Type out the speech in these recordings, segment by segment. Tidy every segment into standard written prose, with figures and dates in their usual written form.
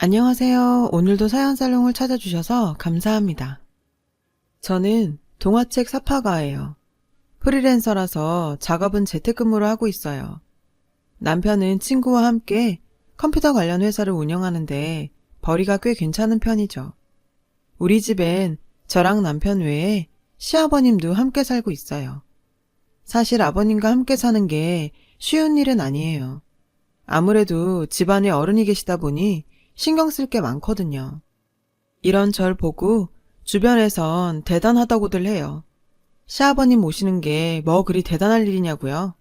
안녕하세요. 오늘도 사연살롱을 찾아주셔서 감사합니다. 저는 동화책 사파가예요. 프리랜서라서 작업은 재택근무로 하고 있어요. 남편은 친구와 함께 컴퓨터 관련 회사를 운영하는데 벌이가 꽤 괜찮은 편이죠. 우리 집엔 저랑 남편 외에 시아버님도 함께 살고 있어요. 사실 아버님과 함께 사는 게 쉬운 일은 아니에요. 아무래도 집안에 어른이 계시다 보니 신경 쓸 게 많거든요. 이런 절 보고 주변에선 대단하다고들 해요. 시아버님 모시는 게 뭐 그리 대단할 일이냐고요?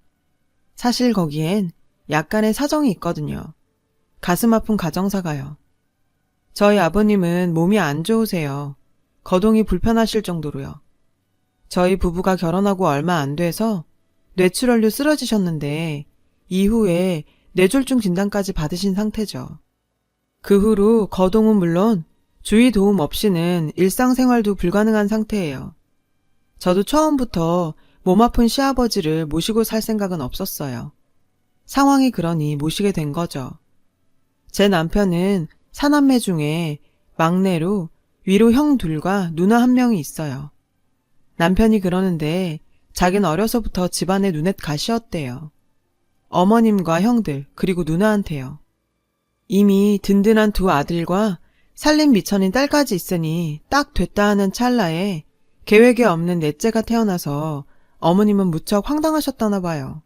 사실 거기엔 약간의 사정이 있거든요. 가슴 아픈 가정사가요. 저희 아버님은 몸이 안 좋으세요. 거동이 불편하실 정도로요. 저희 부부가 결혼하고 얼마 안 돼서 뇌출혈로 쓰러지셨는데 이후에 뇌졸중 진단까지 받으신 상태죠. 그 후로 거동은 물론 주위 도움 없이는 일상생활도 불가능한 상태예요. 저도 처음부터 몸 아픈 시아버지를 모시고 살 생각은 없었어요. 상황이 그러니 모시게 된 거죠. 제 남편은 사남매 중에 막내로 위로 형 둘과 누나 한 명이 있어요. 남편이 그러는데 자긴 어려서부터 집안의 눈엣 가시였대요. 어머님과 형들 그리고 누나한테요. 이미 든든한 두 아들과 살림 미천인 딸까지 있으니 딱 됐다 하는 찰나에 계획에 없는 넷째가 태어나서 어머님은 무척 황당하셨다나 봐요.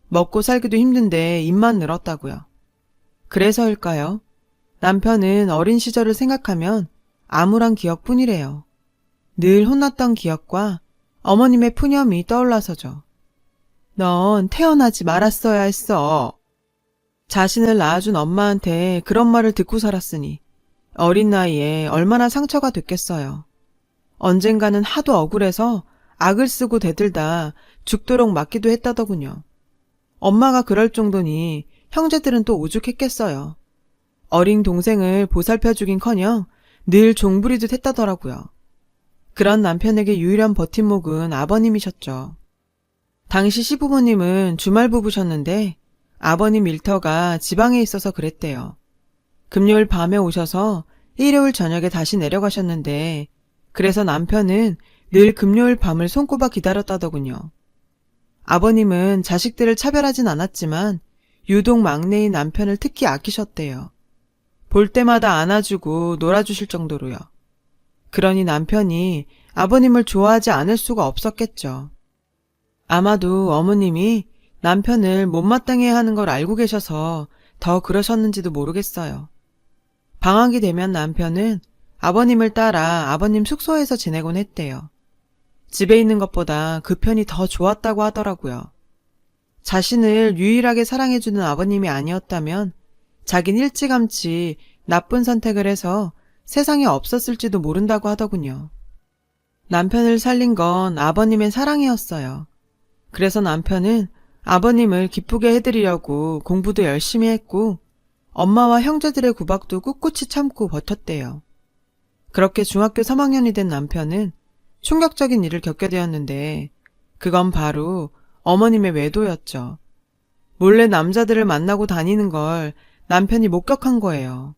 먹고 살기도 힘든데 입만 늘었다고요. 그래서일까요? 남편은 어린 시절을 생각하면 암울한 기억뿐이래요. 늘 혼났던 기억과 어머님의 푸념이 떠올라서죠. 넌 태어나지 말았어야 했어. 자신을 낳아준 엄마한테 그런 말을 듣고 살았으니 어린 나이에 얼마나 상처가 됐겠어요. 언젠가는 하도 억울해서 악을 쓰고 대들다 죽도록 맞기도 했다더군요. 엄마가 그럴 정도니 형제들은 또 오죽했겠어요. 어린 동생을 보살펴주긴커녕 늘 종부리듯 했다더라고요. 그런 남편에게 유일한 버팀목은 아버님이셨죠. 당시 시부모님은 주말 부부셨는데 아버님 일터가 지방에 있어서 그랬대요. 금요일 밤에 오셔서 일요일 저녁에 다시 내려가셨는데 그래서 남편은 늘 금요일 밤을 손꼽아 기다렸다더군요. 아버님은 자식들을 차별하진 않았지만 유독 막내인 남편을 특히 아끼셨대요. 볼 때마다 안아주고 놀아주실 정도로요. 그러니 남편이 아버님을 좋아하지 않을 수가 없었겠죠. 아마도 어머님이 남편을 못마땅해 하는 걸 알고 계셔서 더 그러셨는지도 모르겠어요. 방학이 되면 남편은 아버님을 따라 아버님 숙소에서 지내곤 했대요. 집에 있는 것보다 그 편이 더 좋았다고 하더라고요. 자신을 유일하게 사랑해주는 아버님이 아니었다면 자긴 일찌감치 나쁜 선택을 해서 세상에 없었을지도 모른다고 하더군요. 남편을 살린 건 아버님의 사랑이었어요. 그래서 남편은 아버님을 기쁘게 해드리려고 공부도 열심히 했고 엄마와 형제들의 구박도 꿋꿋이 참고 버텼대요. 그렇게 중학교 3학년이 된 남편은 충격적인 일을 겪게 되었는데 그건 바로 어머님의 외도였죠. 몰래 남자들을 만나고 다니는 걸 남편이 목격한 거예요.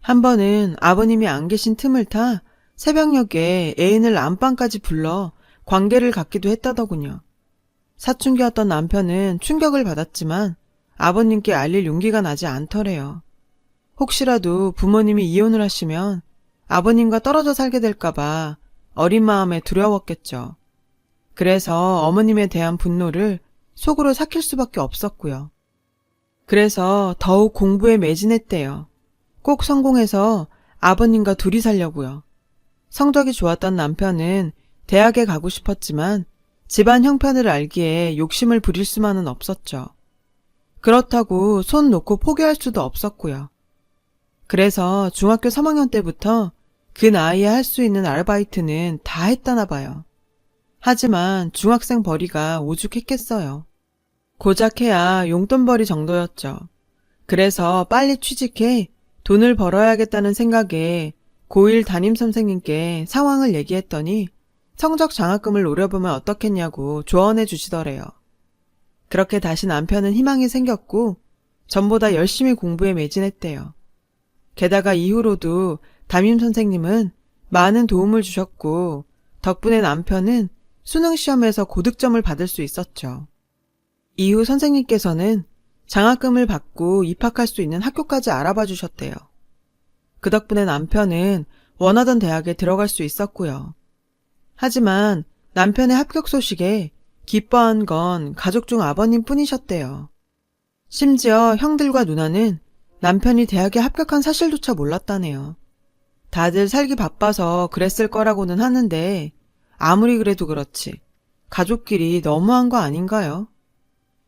한 번은 아버님이 안 계신 틈을 타 새벽녘에 애인을 안방까지 불러 관계를 갖기도 했다더군요. 사춘기였던 남편은 충격을 받았지만 아버님께 알릴 용기가 나지 않더래요. 혹시라도 부모님이 이혼을 하시면 아버님과 떨어져 살게 될까봐 어린 마음에 두려웠겠죠. 그래서 어머님에 대한 분노를 속으로 삭힐 수밖에 없었고요. 그래서 더욱 공부에 매진했대요. 꼭 성공해서 아버님과 둘이 살려고요. 성적이 좋았던 남편은 대학에 가고 싶었지만 집안 형편을 알기에 욕심을 부릴 수만은 없었죠. 그렇다고 손 놓고 포기할 수도 없었고요. 그래서 중학교 3학년 때부터 그 나이에 할 수 있는 아르바이트는 다 했다나 봐요. 하지만 중학생 벌이가 오죽했겠어요. 고작 해야 용돈벌이 정도였죠. 그래서 빨리 취직해 돈을 벌어야겠다는 생각에 고1 담임선생님께 상황을 얘기했더니 성적 장학금을 노려보면 어떻겠냐고 조언해 주시더래요. 그렇게 다시 남편은 희망이 생겼고 전보다 열심히 공부에 매진했대요. 게다가 이후로도 담임 선생님은 많은 도움을 주셨고, 덕분에 남편은 수능 시험에서 고득점을 받을 수 있었죠. 이후 선생님께서는 장학금을 받고 입학할 수 있는 학교까지 알아봐 주셨대요. 그 덕분에 남편은 원하던 대학에 들어갈 수 있었고요. 하지만 남편의 합격 소식에 기뻐한 건 가족 중 아버님 뿐이셨대요. 심지어 형들과 누나는 남편이 대학에 합격한 사실조차 몰랐다네요. 다들 살기 바빠서 그랬을 거라고는 하는데 아무리 그래도 그렇지 가족끼리 너무한 거 아닌가요?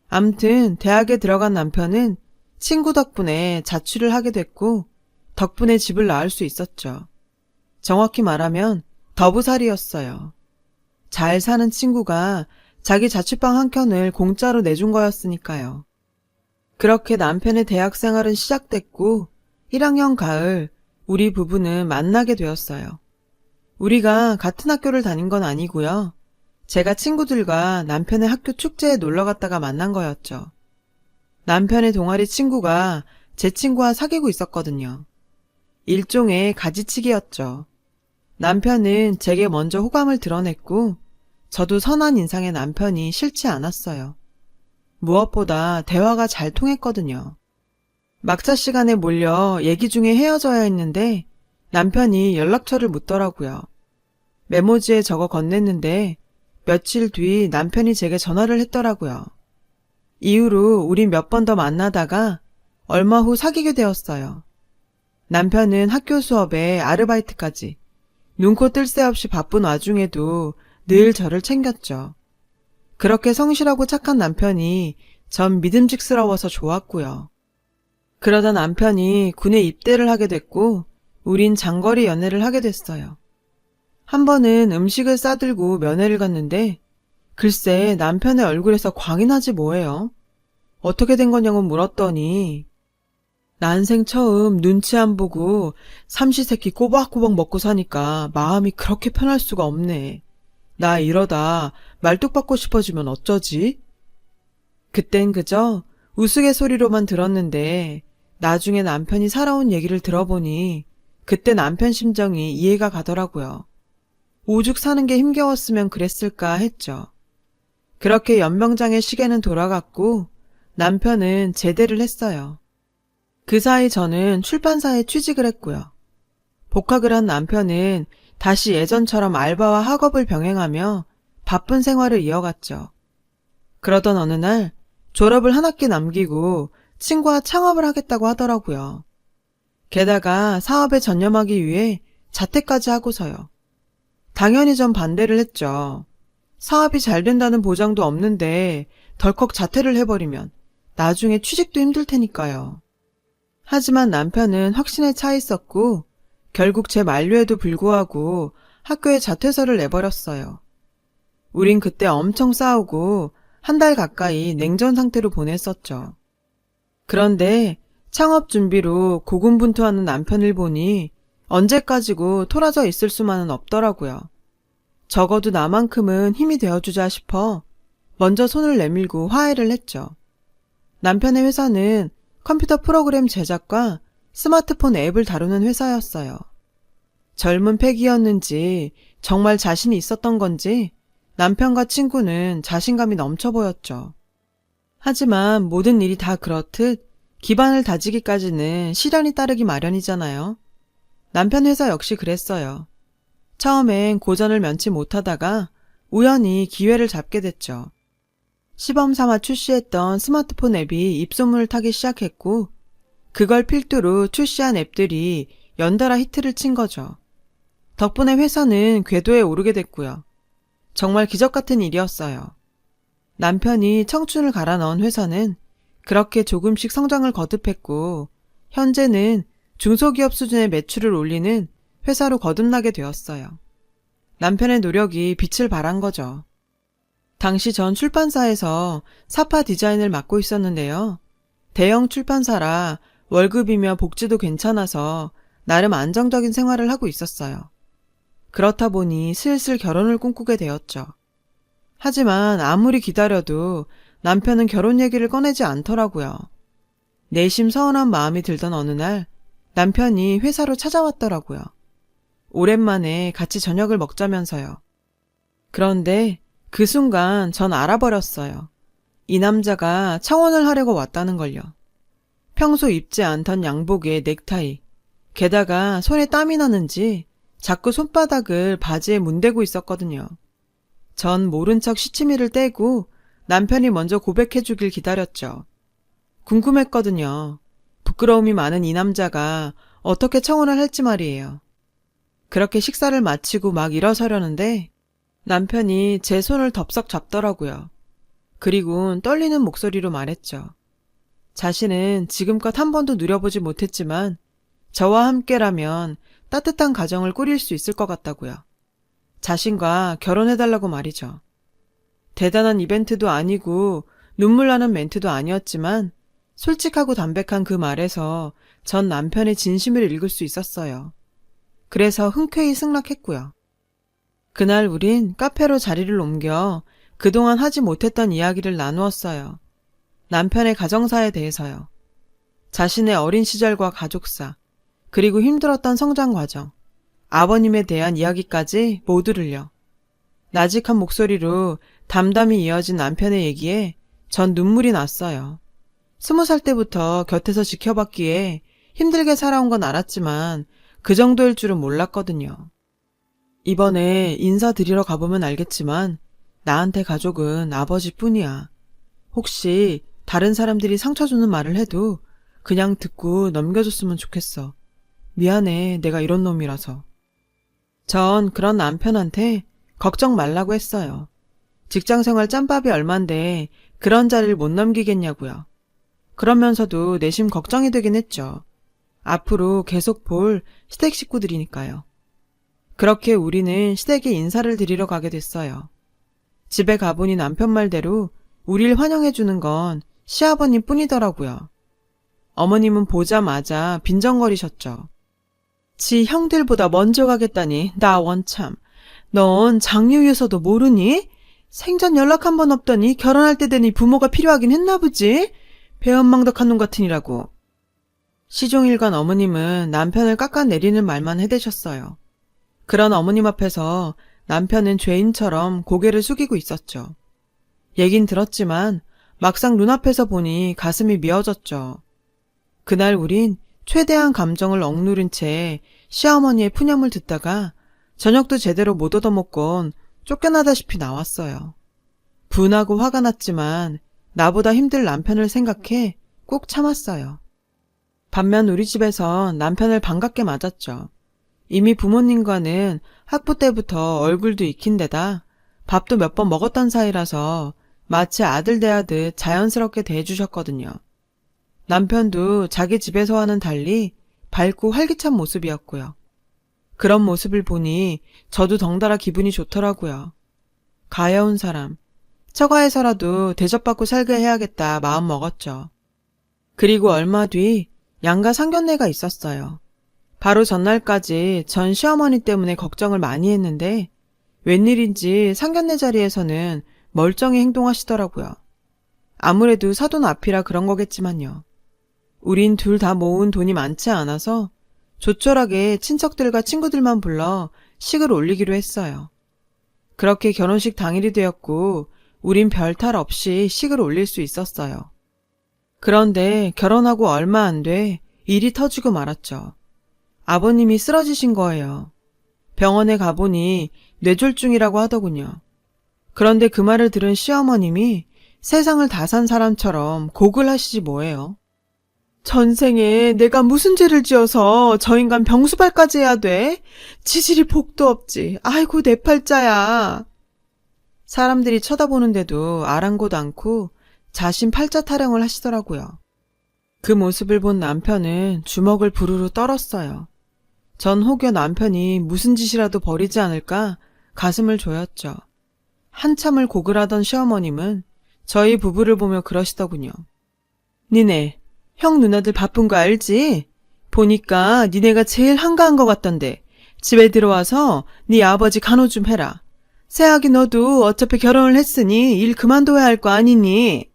암튼 대학에 들어간 남편은 친구 덕분에 자취를 하게 됐고 덕분에 집을 나을 수 있었죠. 정확히 말하면 더부살이였어요. 잘 사는 친구가 자기 자취방 한 켠을 공짜로 내준 거였으니까요. 그렇게 남편의 대학 생활은 시작됐고 1학년 가을 우리 부부는 만나게 되었어요. 우리가 같은 학교를 다닌 건 아니고요. 제가 친구들과 남편의 학교 축제에 놀러 갔다가 만난 거였죠. 남편의 동아리 친구가 제 친구와 사귀고 있었거든요. 일종의 가지치기였죠. 남편은 제게 먼저 호감을 드러냈고 저도 선한 인상의 남편이 싫지 않았어요. 무엇보다 대화가 잘 통했거든요. 막차 시간에 몰려 얘기 중에 헤어져야 했는데 남편이 연락처를 묻더라고요. 메모지에 적어 건넸는데 며칠 뒤 남편이 제게 전화를 했더라고요. 이후로 우린 몇 번 더 만나다가 얼마 후 사귀게 되었어요. 남편은 학교 수업에 아르바이트까지 눈코 뜰 새 없이 바쁜 와중에도 늘 저를 챙겼죠. 그렇게 성실하고 착한 남편이 전 믿음직스러워서 좋았고요. 그러다 남편이 군에 입대를 하게 됐고 우린 장거리 연애를 하게 됐어요. 한 번은 음식을 싸들고 면회를 갔는데 글쎄 남편의 얼굴에서 광이 나지 뭐예요. 어떻게 된 거냐고 물었더니 난생 처음 눈치 안 보고 삼시세끼 꼬박꼬박 먹고 사니까 마음이 그렇게 편할 수가 없네. 나 이러다 말뚝박고 싶어지면 어쩌지? 그땐 그저 우스갯소리로만 들었는데 나중에 남편이 살아온 얘기를 들어보니 그때 남편 심정이 이해가 가더라고요. 오죽 사는 게 힘겨웠으면 그랬을까 했죠. 그렇게 연병장의 시계는 돌아갔고 남편은 제대를 했어요. 그 사이 저는 출판사에 취직을 했고요. 복학을 한 남편은 다시 예전처럼 알바와 학업을 병행하며 바쁜 생활을 이어갔죠. 그러던 어느 날 졸업을 한 학기 남기고 친구와 창업을 하겠다고 하더라고요. 게다가 사업에 전념하기 위해 자퇴까지 하고서요. 당연히 전 반대를 했죠. 사업이 잘 된다는 보장도 없는데 덜컥 자퇴를 해버리면 나중에 취직도 힘들 테니까요. 하지만 남편은 확신에 차 있었고 결국 제 만류에도 불구하고 학교에 자퇴서를 내버렸어요. 우린 그때 엄청 싸우고 한 달 가까이 냉전 상태로 보냈었죠. 그런데 창업 준비로 고군분투하는 남편을 보니 언제까지고 토라져 있을 수만은 없더라고요. 적어도 나만큼은 힘이 되어주자 싶어 먼저 손을 내밀고 화해를 했죠. 남편의 회사는 컴퓨터 프로그램 제작과 스마트폰 앱을 다루는 회사였어요. 젊은 패기였는지 정말 자신이 있었던 건지 남편과 친구는 자신감이 넘쳐 보였죠. 하지만 모든 일이 다 그렇듯 기반을 다지기까지는 시련이 따르기 마련이잖아요. 남편 회사 역시 그랬어요. 처음엔 고전을 면치 못하다가 우연히 기회를 잡게 됐죠. 시범 삼아 출시했던 스마트폰 앱이 입소문을 타기 시작했고 그걸 필두로 출시한 앱들이 연달아 히트를 친 거죠. 덕분에 회사는 궤도에 오르게 됐고요. 정말 기적 같은 일이었어요. 남편이 청춘을 갈아 넣은 회사는 그렇게 조금씩 성장을 거듭했고 현재는 중소기업 수준의 매출을 올리는 회사로 거듭나게 되었어요. 남편의 노력이 빛을 발한 거죠. 당시 전 출판사에서 사파 디자인을 맡고 있었는데요. 대형 출판사라 월급이며 복지도 괜찮아서 나름 안정적인 생활을 하고 있었어요. 그렇다 보니 슬슬 결혼을 꿈꾸게 되었죠. 하지만 아무리 기다려도 남편은 결혼 얘기를 꺼내지 않더라고요. 내심 서운한 마음이 들던 어느 날 남편이 회사로 찾아왔더라고요. 오랜만에 같이 저녁을 먹자면서요. 그런데 그 순간 전 알아버렸어요. 이 남자가 청혼을 하려고 왔다는 걸요. 평소 입지 않던 양복에 넥타이, 게다가 손에 땀이 나는지 자꾸 손바닥을 바지에 문대고 있었거든요. 전 모른 척 시치미를 떼고 남편이 먼저 고백해주길 기다렸죠. 궁금했거든요. 부끄러움이 많은 이 남자가 어떻게 청혼을 할지 말이에요. 그렇게 식사를 마치고 막 일어서려는데 남편이 제 손을 덥석 잡더라고요. 그리고 떨리는 목소리로 말했죠. 자신은 지금껏 한 번도 누려보지 못했지만 저와 함께라면 따뜻한 가정을 꾸릴 수 있을 것 같다고요. 자신과 결혼해달라고 말이죠. 대단한 이벤트도 아니고 눈물 나는 멘트도 아니었지만 솔직하고 담백한 그 말에서 전 남편의 진심을 읽을 수 있었어요. 그래서 흔쾌히 승낙했고요. 그날 우린 카페로 자리를 옮겨 그동안 하지 못했던 이야기를 나누었어요. 남편의 가정사에 대해서요. 자신의 어린 시절과 가족사, 그리고 힘들었던 성장 과정, 아버님에 대한 이야기까지 모두를요. 나직한 목소리로 담담히 이어진 남편의 얘기에 전 눈물이 났어요. 20살 때부터 곁에서 지켜봤기에 힘들게 살아온 건 알았지만 그 정도일 줄은 몰랐거든요. 이번에 인사드리러 가보면 알겠지만 나한테 가족은 아버지뿐이야. 혹시 다른 사람들이 상처 주는 말을 해도 그냥 듣고 넘겨줬으면 좋겠어. 미안해, 내가 이런 놈이라서. 전 그런 남편한테 걱정 말라고 했어요. 직장생활 짬밥이 얼만데 그런 자리를 못 넘기겠냐고요. 그러면서도 내심 걱정이 되긴 했죠. 앞으로 계속 볼 시댁 식구들이니까요. 그렇게 우리는 시댁에 인사를 드리러 가게 됐어요. 집에 가보니 남편 말대로 우릴 환영해주는 건 시아버님 뿐이더라고요. 어머님은 보자마자 빈정거리셨죠. 지 형들보다 먼저 가겠다니 나 원참. 넌 장유유서도 모르니? 생전 연락 한 번 없더니 결혼할 때 되니 부모가 필요하긴 했나 보지? 배은망덕한 놈 같으니라고. 시종일관 어머님은 남편을 깎아내리는 말만 해대셨어요. 그런 어머님 앞에서 남편은 죄인처럼 고개를 숙이고 있었죠. 얘긴 들었지만 막상 눈앞에서 보니 가슴이 미어졌죠. 그날 우린 최대한 감정을 억누른 채 시어머니의 푸념을 듣다가 저녁도 제대로 못 얻어먹곤 쫓겨나다시피 나왔어요. 분하고 화가 났지만 나보다 힘들 남편을 생각해 꼭 참았어요. 반면 우리 집에서 남편을 반갑게 맞았죠. 이미 부모님과는 학부 때부터 얼굴도 익힌 데다 밥도 몇 번 먹었던 사이라서 마치 아들 대하듯 자연스럽게 대해주셨거든요. 남편도 자기 집에서와는 달리 밝고 활기찬 모습이었고요. 그런 모습을 보니 저도 덩달아 기분이 좋더라고요. 가여운 사람, 처가에서라도 대접받고 살게 해야겠다 마음 먹었죠. 그리고 얼마 뒤 양가 상견례가 있었어요. 바로 전날까지 전 시어머니 때문에 걱정을 많이 했는데 웬일인지 상견례 자리에서는 멀쩡히 행동하시더라고요. 아무래도 사돈 앞이라 그런 거겠지만요. 우린 둘 다 모은 돈이 많지 않아서 조촐하게 친척들과 친구들만 불러 식을 올리기로 했어요. 그렇게 결혼식 당일이 되었고 우린 별탈 없이 식을 올릴 수 있었어요. 그런데 결혼하고 얼마 안 돼 일이 터지고 말았죠. 아버님이 쓰러지신 거예요. 병원에 가보니 뇌졸중이라고 하더군요. 그런데 그 말을 들은 시어머님이 세상을 다 산 사람처럼 곡을 하시지 뭐예요. 전생에 내가 무슨 죄를 지어서 저 인간 병수발까지 해야 돼? 지질이 복도 없지. 아이고 내 팔자야. 사람들이 쳐다보는데도 아랑곳 않고 자신 팔자 타령을 하시더라고요. 그 모습을 본 남편은 주먹을 부르르 떨었어요. 전 혹여 남편이 무슨 짓이라도 벌이지 않을까 가슴을 조였죠. 한참을 고글하던 시어머님은 저희 부부를 보며 그러시더군요. 니네 형 누나들 바쁜 거 알지? 보니까 니네가 제일 한가한 것 같던데 집에 들어와서 네 아버지 간호 좀 해라. 새아기 너도 어차피 결혼을 했으니 일 그만둬야 할 거 아니니?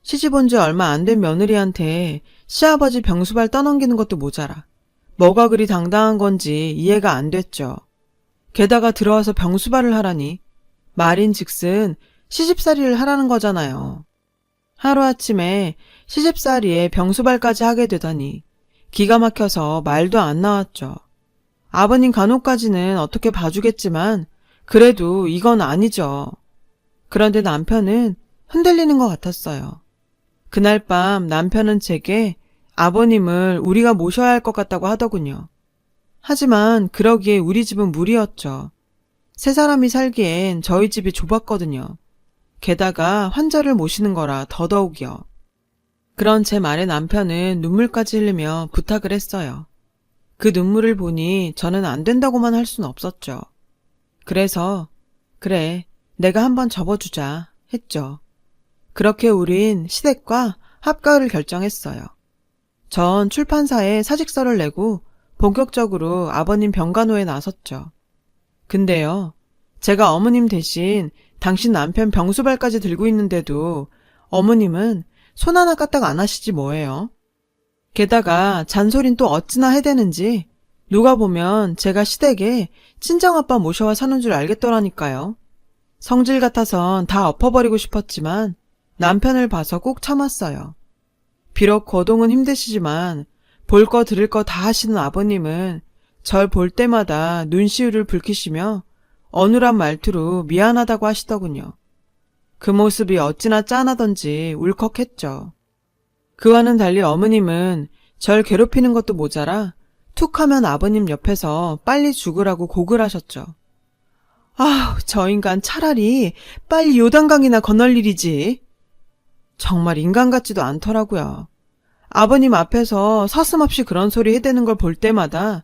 시집 온 지 얼마 안 된 며느리한테 시아버지 병수발 떠넘기는 것도 모자라 뭐가 그리 당당한 건지 이해가 안 됐죠. 게다가 들어와서 병수발을 하라니 말인즉슨 시집살이를 하라는 거잖아요. 하루아침에 시집살이에 병수발까지 하게 되다니 기가 막혀서 말도 안 나왔죠. 아버님 간호까지는 어떻게 봐주겠지만 그래도 이건 아니죠. 그런데 남편은 흔들리는 것 같았어요. 그날 밤 남편은 제게 아버님을 우리가 모셔야 할 것 같다고 하더군요. 하지만 그러기에 우리 집은 무리였죠. 세 사람이 살기엔 저희 집이 좁았거든요. 게다가 환자를 모시는 거라 더더욱이요. 그런 제 말에 남편은 눈물까지 흘리며 부탁을 했어요. 그 눈물을 보니 저는 안 된다고만 할 수는 없었죠. 그래서 그래, 내가 한번 접어주자 했죠. 그렇게 우린 시댁과 합가를 결정했어요. 전 출판사에 사직서를 내고 본격적으로 아버님 병간호에 나섰죠. 근데요, 제가 어머님 대신 당신 남편 병수발까지 들고 있는데도 어머님은 손 하나 까딱 안 하시지 뭐예요. 게다가 잔소린 또 어찌나 해대는지 누가 보면 제가 시댁에 친정아빠 모셔와 사는 줄 알겠더라니까요. 성질 같아선 다 엎어버리고 싶었지만 남편을 봐서 꼭 참았어요. 비록 거동은 힘드시지만 볼 거 들을 거 다 하시는 아버님은 절 볼 때마다 눈시울을 붉히시며 어눌한 말투로 미안하다고 하시더군요. 그 모습이 어찌나 짠하던지 울컥했죠. 그와는 달리 어머님은 절 괴롭히는 것도 모자라 툭 하면 아버님 옆에서 빨리 죽으라고 곡을 하셨죠. 아우, 저 인간 차라리 빨리 요단강이나 건널 일이지. 정말 인간 같지도 않더라고요. 아버님 앞에서 서슴없이 그런 소리 해대는 걸 볼 때마다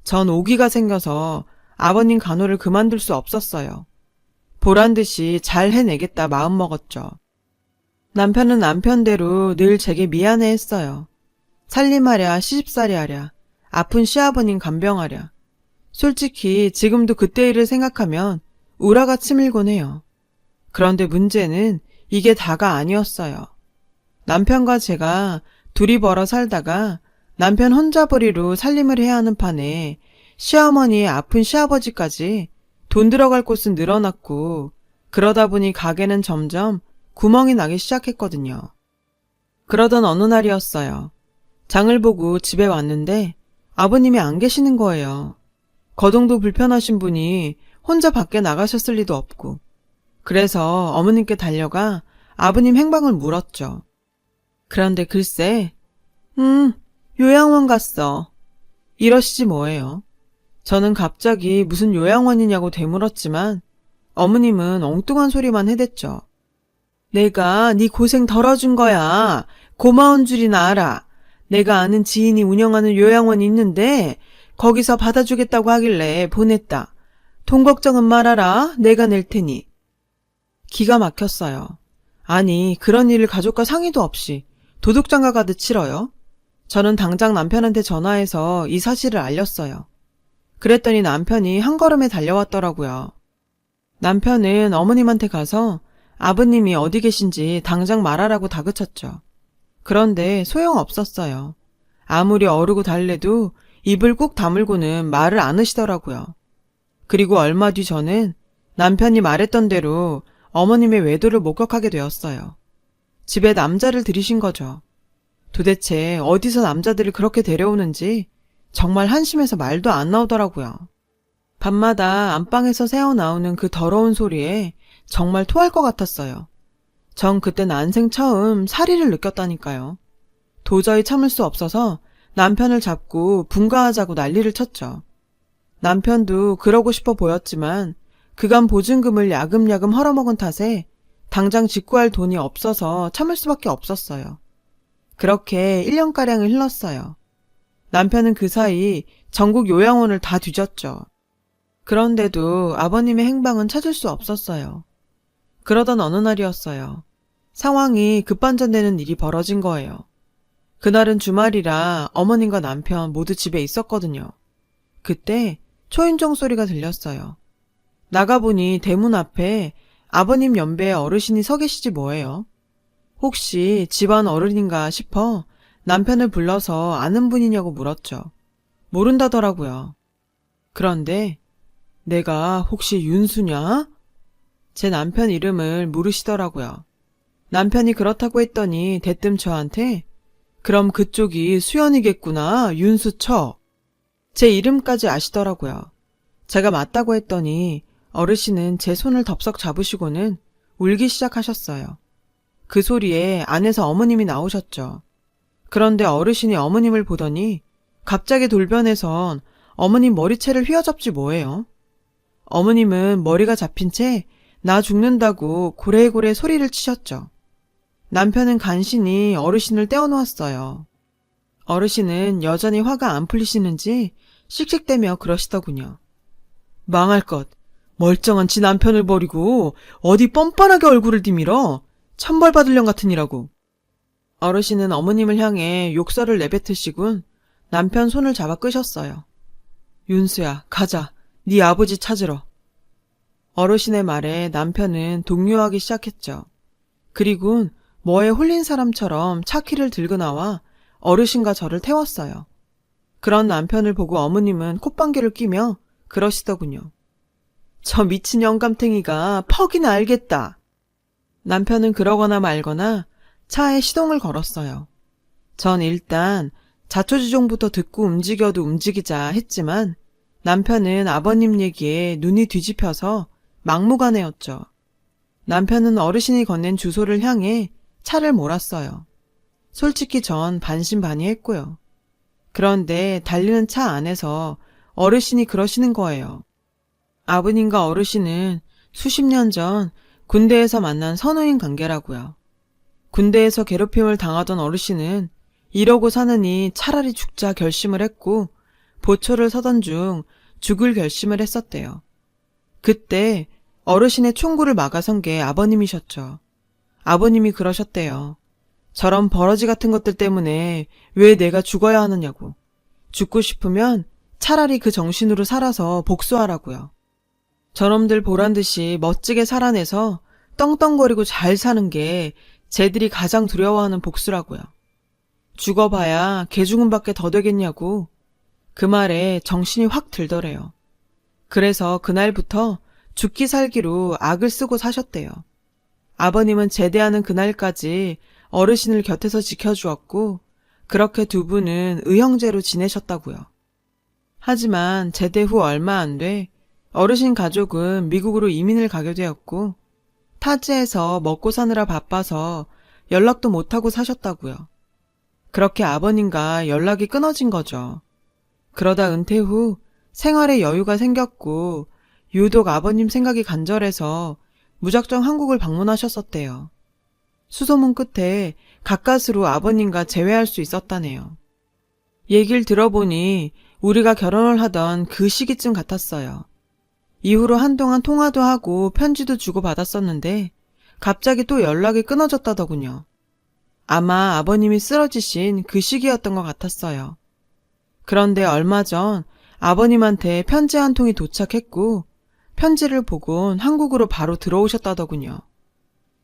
전 오기가 생겨서 아버님 간호를 그만둘 수 없었어요. 보란듯이 잘 해내겠다 마음먹었죠. 남편은 남편대로 늘 제게 미안해했어요. 살림하랴 시집살이하랴 아픈 시아버님 간병하랴. 솔직히 지금도 그때 일을 생각하면 우라가 치밀곤 해요. 그런데 문제는 이게 다가 아니었어요. 남편과 제가 둘이 벌어 살다가 남편 혼자벌이로 살림을 해야 하는 판에 시어머니의 아픈 시아버지까지 돈 들어갈 곳은 늘어났고 그러다 보니 가게는 점점 구멍이 나기 시작했거든요. 그러던 어느 날이었어요. 장을 보고 집에 왔는데 아버님이 안 계시는 거예요. 거동도 불편하신 분이 혼자 밖에 나가셨을 리도 없고 그래서 어머님께 달려가 아버님 행방을 물었죠. 그런데 글쎄 요양원 갔어. 이러시지 뭐예요. 저는 갑자기 무슨 요양원이냐고 되물었지만 어머님은 엉뚱한 소리만 해댔죠. 내가 네 고생 덜어준 거야. 고마운 줄이나 알아. 내가 아는 지인이 운영하는 요양원이 있는데 거기서 받아주겠다고 하길래 보냈다. 돈 걱정은 말아라. 내가 낼 테니. 기가 막혔어요. 아니, 그런 일을 가족과 상의도 없이 도둑장가 가듯 치러요? 저는 당장 남편한테 전화해서 이 사실을 알렸어요. 그랬더니 남편이 한 걸음에 달려왔더라고요. 남편은 어머님한테 가서 아버님이 어디 계신지 당장 말하라고 다그쳤죠. 그런데 소용없었어요. 아무리 어르고 달래도 입을 꾹 다물고는 말을 안 하시더라고요. 그리고 얼마 뒤 저는 남편이 말했던 대로 어머님의 외도를 목격하게 되었어요. 집에 남자를 들이신 거죠. 도대체 어디서 남자들을 그렇게 데려오는지 정말 한심해서 말도 안 나오더라고요. 밤마다 안방에서 새어나오는 그 더러운 소리에 정말 토할 것 같았어요. 전 그때 난생 처음 사리를 느꼈다니까요. 도저히 참을 수 없어서 남편을 잡고 분가하자고 난리를 쳤죠. 남편도 그러고 싶어 보였지만 그간 보증금을 야금야금 헐어먹은 탓에 당장 직구할 돈이 없어서 참을 수밖에 없었어요. 그렇게 1년가량이 흘렀어요. 남편은 그 사이 전국 요양원을 다 뒤졌죠. 그런데도 아버님의 행방은 찾을 수 없었어요. 그러던 어느 날이었어요. 상황이 급반전되는 일이 벌어진 거예요. 그날은 주말이라 어머님과 남편 모두 집에 있었거든요. 그때 초인종 소리가 들렸어요. 나가보니 대문 앞에 아버님 연배의 어르신이 서 계시지 뭐예요. 혹시 집안 어른인가 싶어 남편을 불러서 아는 분이냐고 물었죠. 모른다더라고요. 그런데 내가 혹시 윤수냐? 제 남편 이름을 물으시더라고요. 남편이 그렇다고 했더니 대뜸 저한테 그럼 그쪽이 수연이겠구나, 윤수처. 제 이름까지 아시더라고요. 제가 맞다고 했더니 어르신은 제 손을 덥석 잡으시고는 울기 시작하셨어요. 그 소리에 안에서 어머님이 나오셨죠. 그런데 어르신이 어머님을 보더니 갑자기 돌변해선 어머님 머리채를 휘어잡지 뭐예요. 어머님은 머리가 잡힌 채 나 죽는다고 고래고래 소리를 치셨죠. 남편은 간신히 어르신을 떼어놓았어요. 어르신은 여전히 화가 안 풀리시는지 씩씩대며 그러시더군요. 망할 것. 멀쩡한 지 남편을 버리고 어디 뻔뻔하게 얼굴을 디밀어. 천벌 받을 년 같으니라고. 어르신은 어머님을 향해 욕설을 내뱉으시군 남편 손을 잡아 끄셨어요. 윤수야, 가자. 네 아버지 찾으러. 어르신의 말에 남편은 동요하기 시작했죠. 그리곤 뭐에 홀린 사람처럼 차키를 들고 나와 어르신과 저를 태웠어요. 그런 남편을 보고 어머님은 콧방귀를 뀌며 그러시더군요. 저 미친 영감탱이가 퍽이나 알겠다. 남편은 그러거나 말거나 차에 시동을 걸었어요. 전 일단 자초지종부터 듣고 움직여도 움직이자 했지만 남편은 아버님 얘기에 눈이 뒤집혀서 막무가내였죠. 남편은 어르신이 건넨 주소를 향해 차를 몰았어요. 솔직히 전 반신반의했고요. 그런데 달리는 차 안에서 어르신이 그러시는 거예요. 아버님과 어르신은 수십 년 전 군대에서 만난 선후인 관계라고요. 군대에서 괴롭힘을 당하던 어르신은 이러고 사느니 차라리 죽자 결심을 했고 보초를 서던 중 죽을 결심을 했었대요. 그때 어르신의 총구를 막아선 게 아버님이셨죠. 아버님이 그러셨대요. 저런 버러지 같은 것들 때문에 왜 내가 죽어야 하느냐고. 죽고 싶으면 차라리 그 정신으로 살아서 복수하라고요. 저놈들 보란듯이 멋지게 살아내서 떵떵거리고 잘 사는 게 쟤들이 가장 두려워하는 복수라고요. 죽어봐야 개죽음밖에 더 되겠냐고. 그 말에 정신이 확 들더래요. 그래서 그날부터 죽기 살기로 악을 쓰고 사셨대요. 아버님은 제대하는 그날까지 어르신을 곁에서 지켜주었고 그렇게 두 분은 의형제로 지내셨다고요. 하지만 제대 후 얼마 안 돼 어르신 가족은 미국으로 이민을 가게 되었고 타지에서 먹고 사느라 바빠서 연락도 못하고 사셨다고요. 그렇게 아버님과 연락이 끊어진 거죠. 그러다 은퇴 후 생활에 여유가 생겼고 유독 아버님 생각이 간절해서 무작정 한국을 방문하셨었대요. 수소문 끝에 가까스로 아버님과 재회할 수 있었다네요. 얘기를 들어보니 우리가 결혼을 하던 그 시기쯤 같았어요. 이후로 한동안 통화도 하고 편지도 주고받았었는데 갑자기 또 연락이 끊어졌다더군요. 아마 아버님이 쓰러지신 그 시기였던 것 같았어요. 그런데 얼마 전 아버님한테 편지 한 통이 도착했고 편지를 보곤 한국으로 바로 들어오셨다더군요.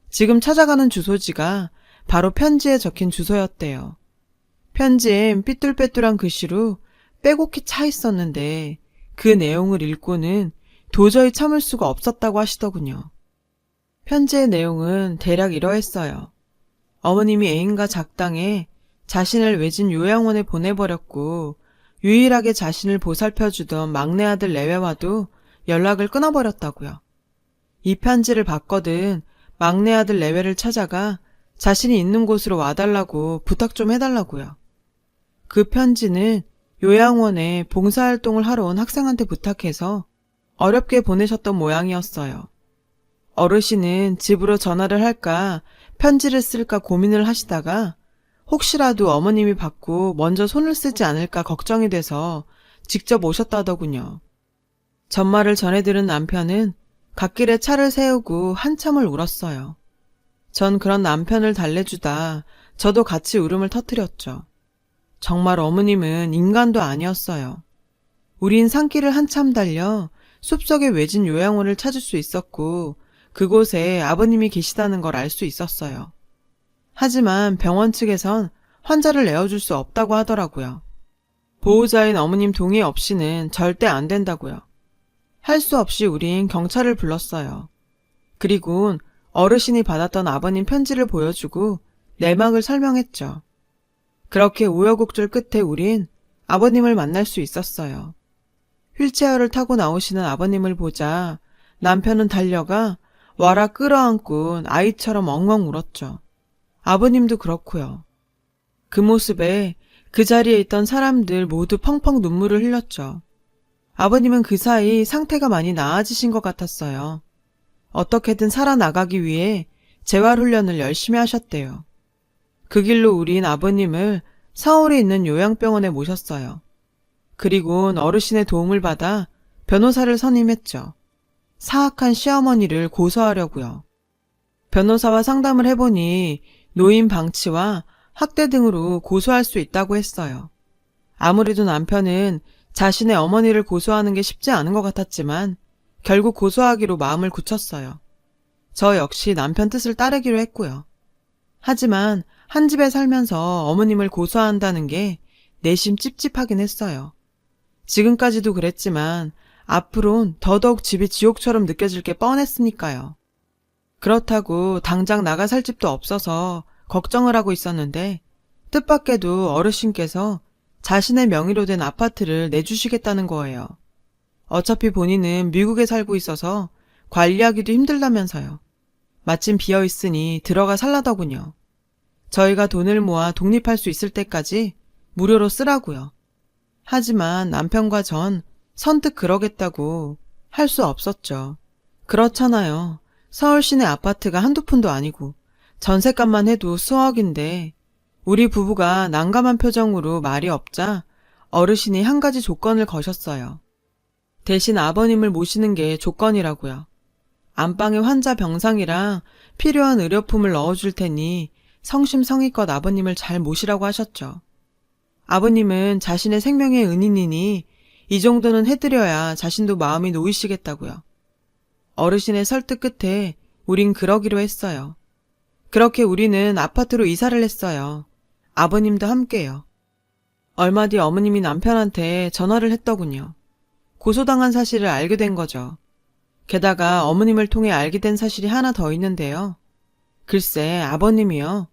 지금 찾아가는 주소지가 바로 편지에 적힌 주소였대요. 편지엔 삐뚤빼뚤한 글씨로 빼곡히 차 있었는데 그 내용을 읽고는 도저히 참을 수가 없었다고 하시더군요. 편지의 내용은 대략 이러했어요. 어머님이 애인과 작당해 자신을 외진 요양원에 보내버렸고 유일하게 자신을 보살펴주던 막내 아들 내외와도 연락을 끊어버렸다고요. 이 편지를 받거든 막내 아들 내외를 찾아가 자신이 있는 곳으로 와달라고 부탁 좀 해달라고요. 그 편지는 요양원에 봉사활동을 하러 온 학생한테 부탁해서 어렵게 보내셨던 모양이었어요. 어르신은 집으로 전화를 할까 편지를 쓸까 고민을 하시다가 혹시라도 어머님이 받고 먼저 손을 쓰지 않을까 걱정이 돼서 직접 오셨다더군요. 전말을 전해 들은 남편은 갓길에 차를 세우고 한참을 울었어요. 전 그런 남편을 달래주다 저도 같이 울음을 터뜨렸죠. 정말 어머님은 인간도 아니었어요. 우린 산길을 한참 달려 숲속의 외진 요양원을 찾을 수 있었고 그곳에 아버님이 계시다는 걸 알 수 있었어요. 하지만 병원 측에선 환자를 내어줄 수 없다고 하더라고요. 보호자인 어머님 동의 없이는 절대 안 된다고요. 할 수 없이 우린 경찰을 불렀어요. 그리곤 어르신이 받았던 아버님 편지를 보여주고 내막을 설명했죠. 그렇게 우여곡절 끝에 우린 아버님을 만날 수 있었어요. 휠체어를 타고 나오시는 아버님을 보자 남편은 달려가 와라 끌어안고 아이처럼 엉엉 울었죠. 아버님도 그렇고요. 그 모습에 그 자리에 있던 사람들 모두 펑펑 눈물을 흘렸죠. 아버님은 그 사이 상태가 많이 나아지신 것 같았어요. 어떻게든 살아나가기 위해 재활훈련을 열심히 하셨대요. 그 길로 우린 아버님을 서울에 있는 요양병원에 모셨어요. 그리곤 어르신의 도움을 받아 변호사를 선임했죠. 사악한 시어머니를 고소하려고요. 변호사와 상담을 해보니 노인 방치와 학대 등으로 고소할 수 있다고 했어요. 아무래도 남편은 자신의 어머니를 고소하는 게 쉽지 않은 것 같았지만 결국 고소하기로 마음을 굳혔어요. 저 역시 남편 뜻을 따르기로 했고요. 하지만 한 집에 살면서 어머님을 고소한다는 게 내심 찝찝하긴 했어요. 지금까지도 그랬지만 앞으론 더더욱 집이 지옥처럼 느껴질 게 뻔했으니까요. 그렇다고 당장 나가 살 집도 없어서 걱정을 하고 있었는데 뜻밖에도 어르신께서 자신의 명의로 된 아파트를 내주시겠다는 거예요. 어차피 본인은 미국에 살고 있어서 관리하기도 힘들다면서요. 마침 비어있으니 들어가 살라더군요. 저희가 돈을 모아 독립할 수 있을 때까지 무료로 쓰라고요. 하지만 남편과 전 선뜻 그러겠다고 할 수 없었죠. 그렇잖아요. 서울 시내 아파트가 한두 푼도 아니고 전셋값만 해도 수억인데 우리 부부가 난감한 표정으로 말이 없자 어르신이 한 가지 조건을 거셨어요. 대신 아버님을 모시는 게 조건이라고요. 안방에 환자 병상이랑 필요한 의료품을 넣어줄 테니 성심성의껏 아버님을 잘 모시라고 하셨죠. 아버님은 자신의 생명의 은인이니 이 정도는 해드려야 자신도 마음이 놓이시겠다고요. 어르신의 설득 끝에 우린 그러기로 했어요. 그렇게 우리는 아파트로 이사를 했어요. 아버님도 함께요. 얼마 뒤 어머님이 남편한테 전화를 했더군요. 고소당한 사실을 알게 된 거죠. 게다가 어머님을 통해 알게 된 사실이 하나 더 있는데요. 글쎄 아버님이요.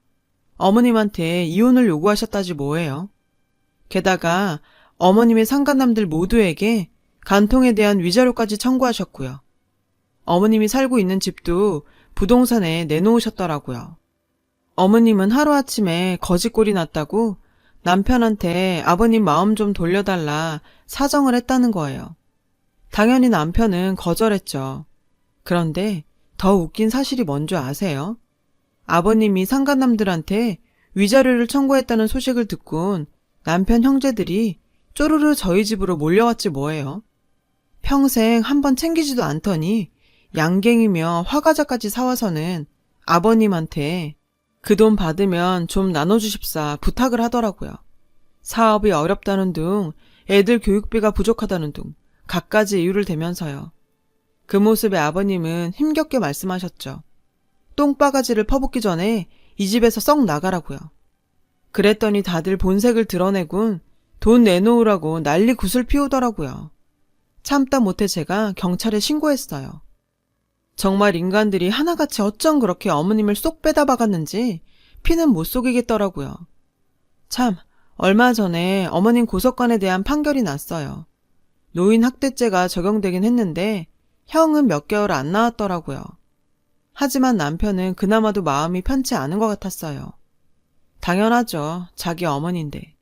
어머님한테 이혼을 요구하셨다지 뭐예요. 게다가 어머님의 상간남들 모두에게 간통에 대한 위자료까지 청구하셨고요. 어머님이 살고 있는 집도 부동산에 내놓으셨더라고요. 어머님은 하루아침에 거짓골이 났다고 남편한테 아버님 마음 좀 돌려달라 사정을 했다는 거예요. 당연히 남편은 거절했죠. 그런데 더 웃긴 사실이 뭔지 아세요? 아버님이 상간남들한테 위자료를 청구했다는 소식을 듣곤 남편 형제들이 쪼르르 저희 집으로 몰려왔지 뭐예요. 평생 한번 챙기지도 않더니 양갱이며 화과자까지 사와서는 아버님한테 그 돈 받으면 좀 나눠주십사 부탁을 하더라고요. 사업이 어렵다는 둥, 애들 교육비가 부족하다는 둥, 갖가지 이유를 대면서요. 그 모습에 아버님은 힘겹게 말씀하셨죠. 똥바가지를 퍼붓기 전에 이 집에서 썩 나가라고요. 그랬더니 다들 본색을 드러내곤 돈 내놓으라고 난리 굿을 피우더라고요. 참다 못해 제가 경찰에 신고했어요. 정말 인간들이 하나같이 어쩜 그렇게 어머님을 쏙 빼다 박았는지 피는 못 속이겠더라고요. 참, 얼마 전에 어머님 고소건에 대한 판결이 났어요. 노인 학대죄가 적용되긴 했는데 형은 몇 개월 안 나왔더라고요. 하지만 남편은 그나마도 마음이 편치 않은 것 같았어요. 당연하죠. 자기 어머니인데.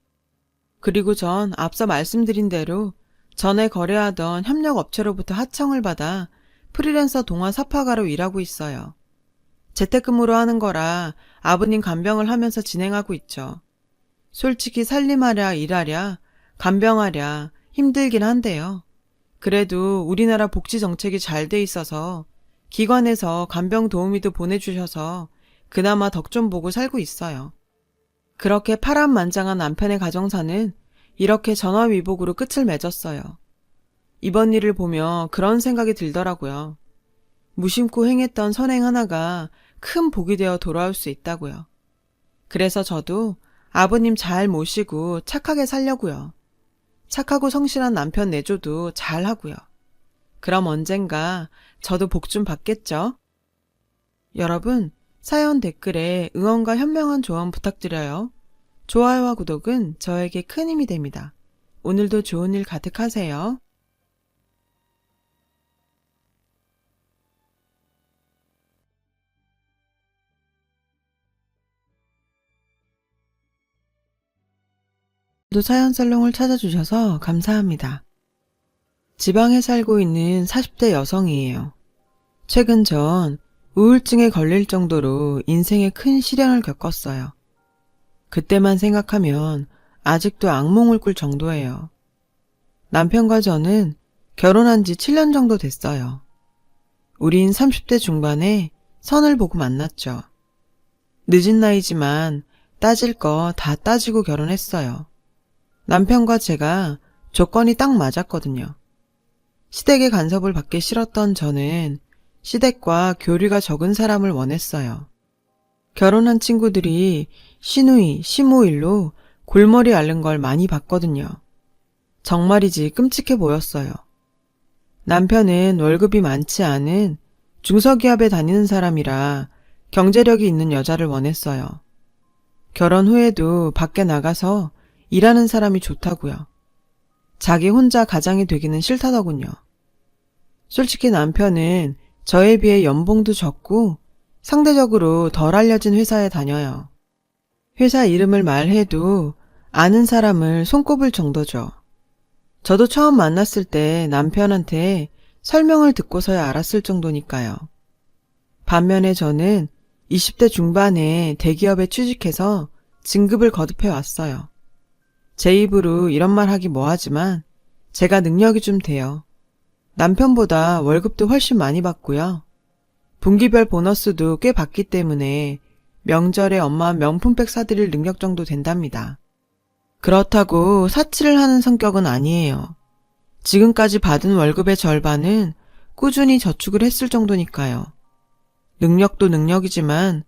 그리고 전 앞서 말씀드린 대로 전에 거래하던 협력업체로부터 하청을 받아 프리랜서 동화 사파가로 일하고 있어요. 재택근무로 하는 거라 아버님 간병을 하면서 진행하고 있죠. 솔직히 살림하랴 일하랴 간병하랴 힘들긴 한데요. 그래도 우리나라 복지 정책이 잘 돼 있어서 기관에서 간병 도우미도 보내주셔서 그나마 덕 좀 보고 살고 있어요. 그렇게 파란만장한 남편의 가정사는 이렇게 전화위복으로 끝을 맺었어요. 이번 일을 보며 그런 생각이 들더라고요. 무심코 행했던 선행 하나가 큰 복이 되어 돌아올 수 있다고요. 그래서 저도 아버님 잘 모시고 착하게 살려고요. 착하고 성실한 남편 내조도 잘 하고요. 그럼 언젠가 저도 복 좀 받겠죠? 여러분, 사연 댓글에 응원과 현명한 조언 부탁드려요. 좋아요와 구독은 저에게 큰 힘이 됩니다. 오늘도 좋은 일 가득하세요. 또 사연 살롱을 찾아주셔서 감사합니다. 지방에 살고 있는 40대 여성이에요. 최근 전 우울증에 걸릴 정도로 인생에 큰 시련을 겪었어요. 그때만 생각하면 아직도 악몽을 꿀 정도예요. 남편과 저는 결혼한 지 7년 정도 됐어요. 우린 30대 중반에 선을 보고 만났죠. 늦은 나이지만 따질 거 다 따지고 결혼했어요. 남편과 제가 조건이 딱 맞았거든요. 시댁의 간섭을 받기 싫었던 저는 시댁과 교류가 적은 사람을 원했어요. 결혼한 친구들이 시누이, 시모일로 골머리 앓는 걸 많이 봤거든요. 정말이지 끔찍해 보였어요. 남편은 월급이 많지 않은 중소기업에 다니는 사람이라 경제력이 있는 여자를 원했어요. 결혼 후에도 밖에 나가서 일하는 사람이 좋다고요. 자기 혼자 가장이 되기는 싫다더군요. 솔직히 남편은 저에 비해 연봉도 적고 상대적으로 덜 알려진 회사에 다녀요. 회사 이름을 말해도 아는 사람을 손꼽을 정도죠. 저도 처음 만났을 때 남편한테 설명을 듣고서야 알았을 정도니까요. 반면에 저는 20대 중반에 대기업에 취직해서 진급을 거듭해 왔어요. 제 입으로 이런 말 하기 뭐하지만 제가 능력이 좀 돼요. 남편보다 월급도 훨씬 많이 받고요. 분기별 보너스도 꽤 받기 때문에 명절에 엄마 명품백 사드릴 능력 정도 된답니다. 그렇다고 사치를 하는 성격은 아니에요. 지금까지 받은 월급의 절반은 꾸준히 저축을 했을 정도니까요. 능력도 능력이지만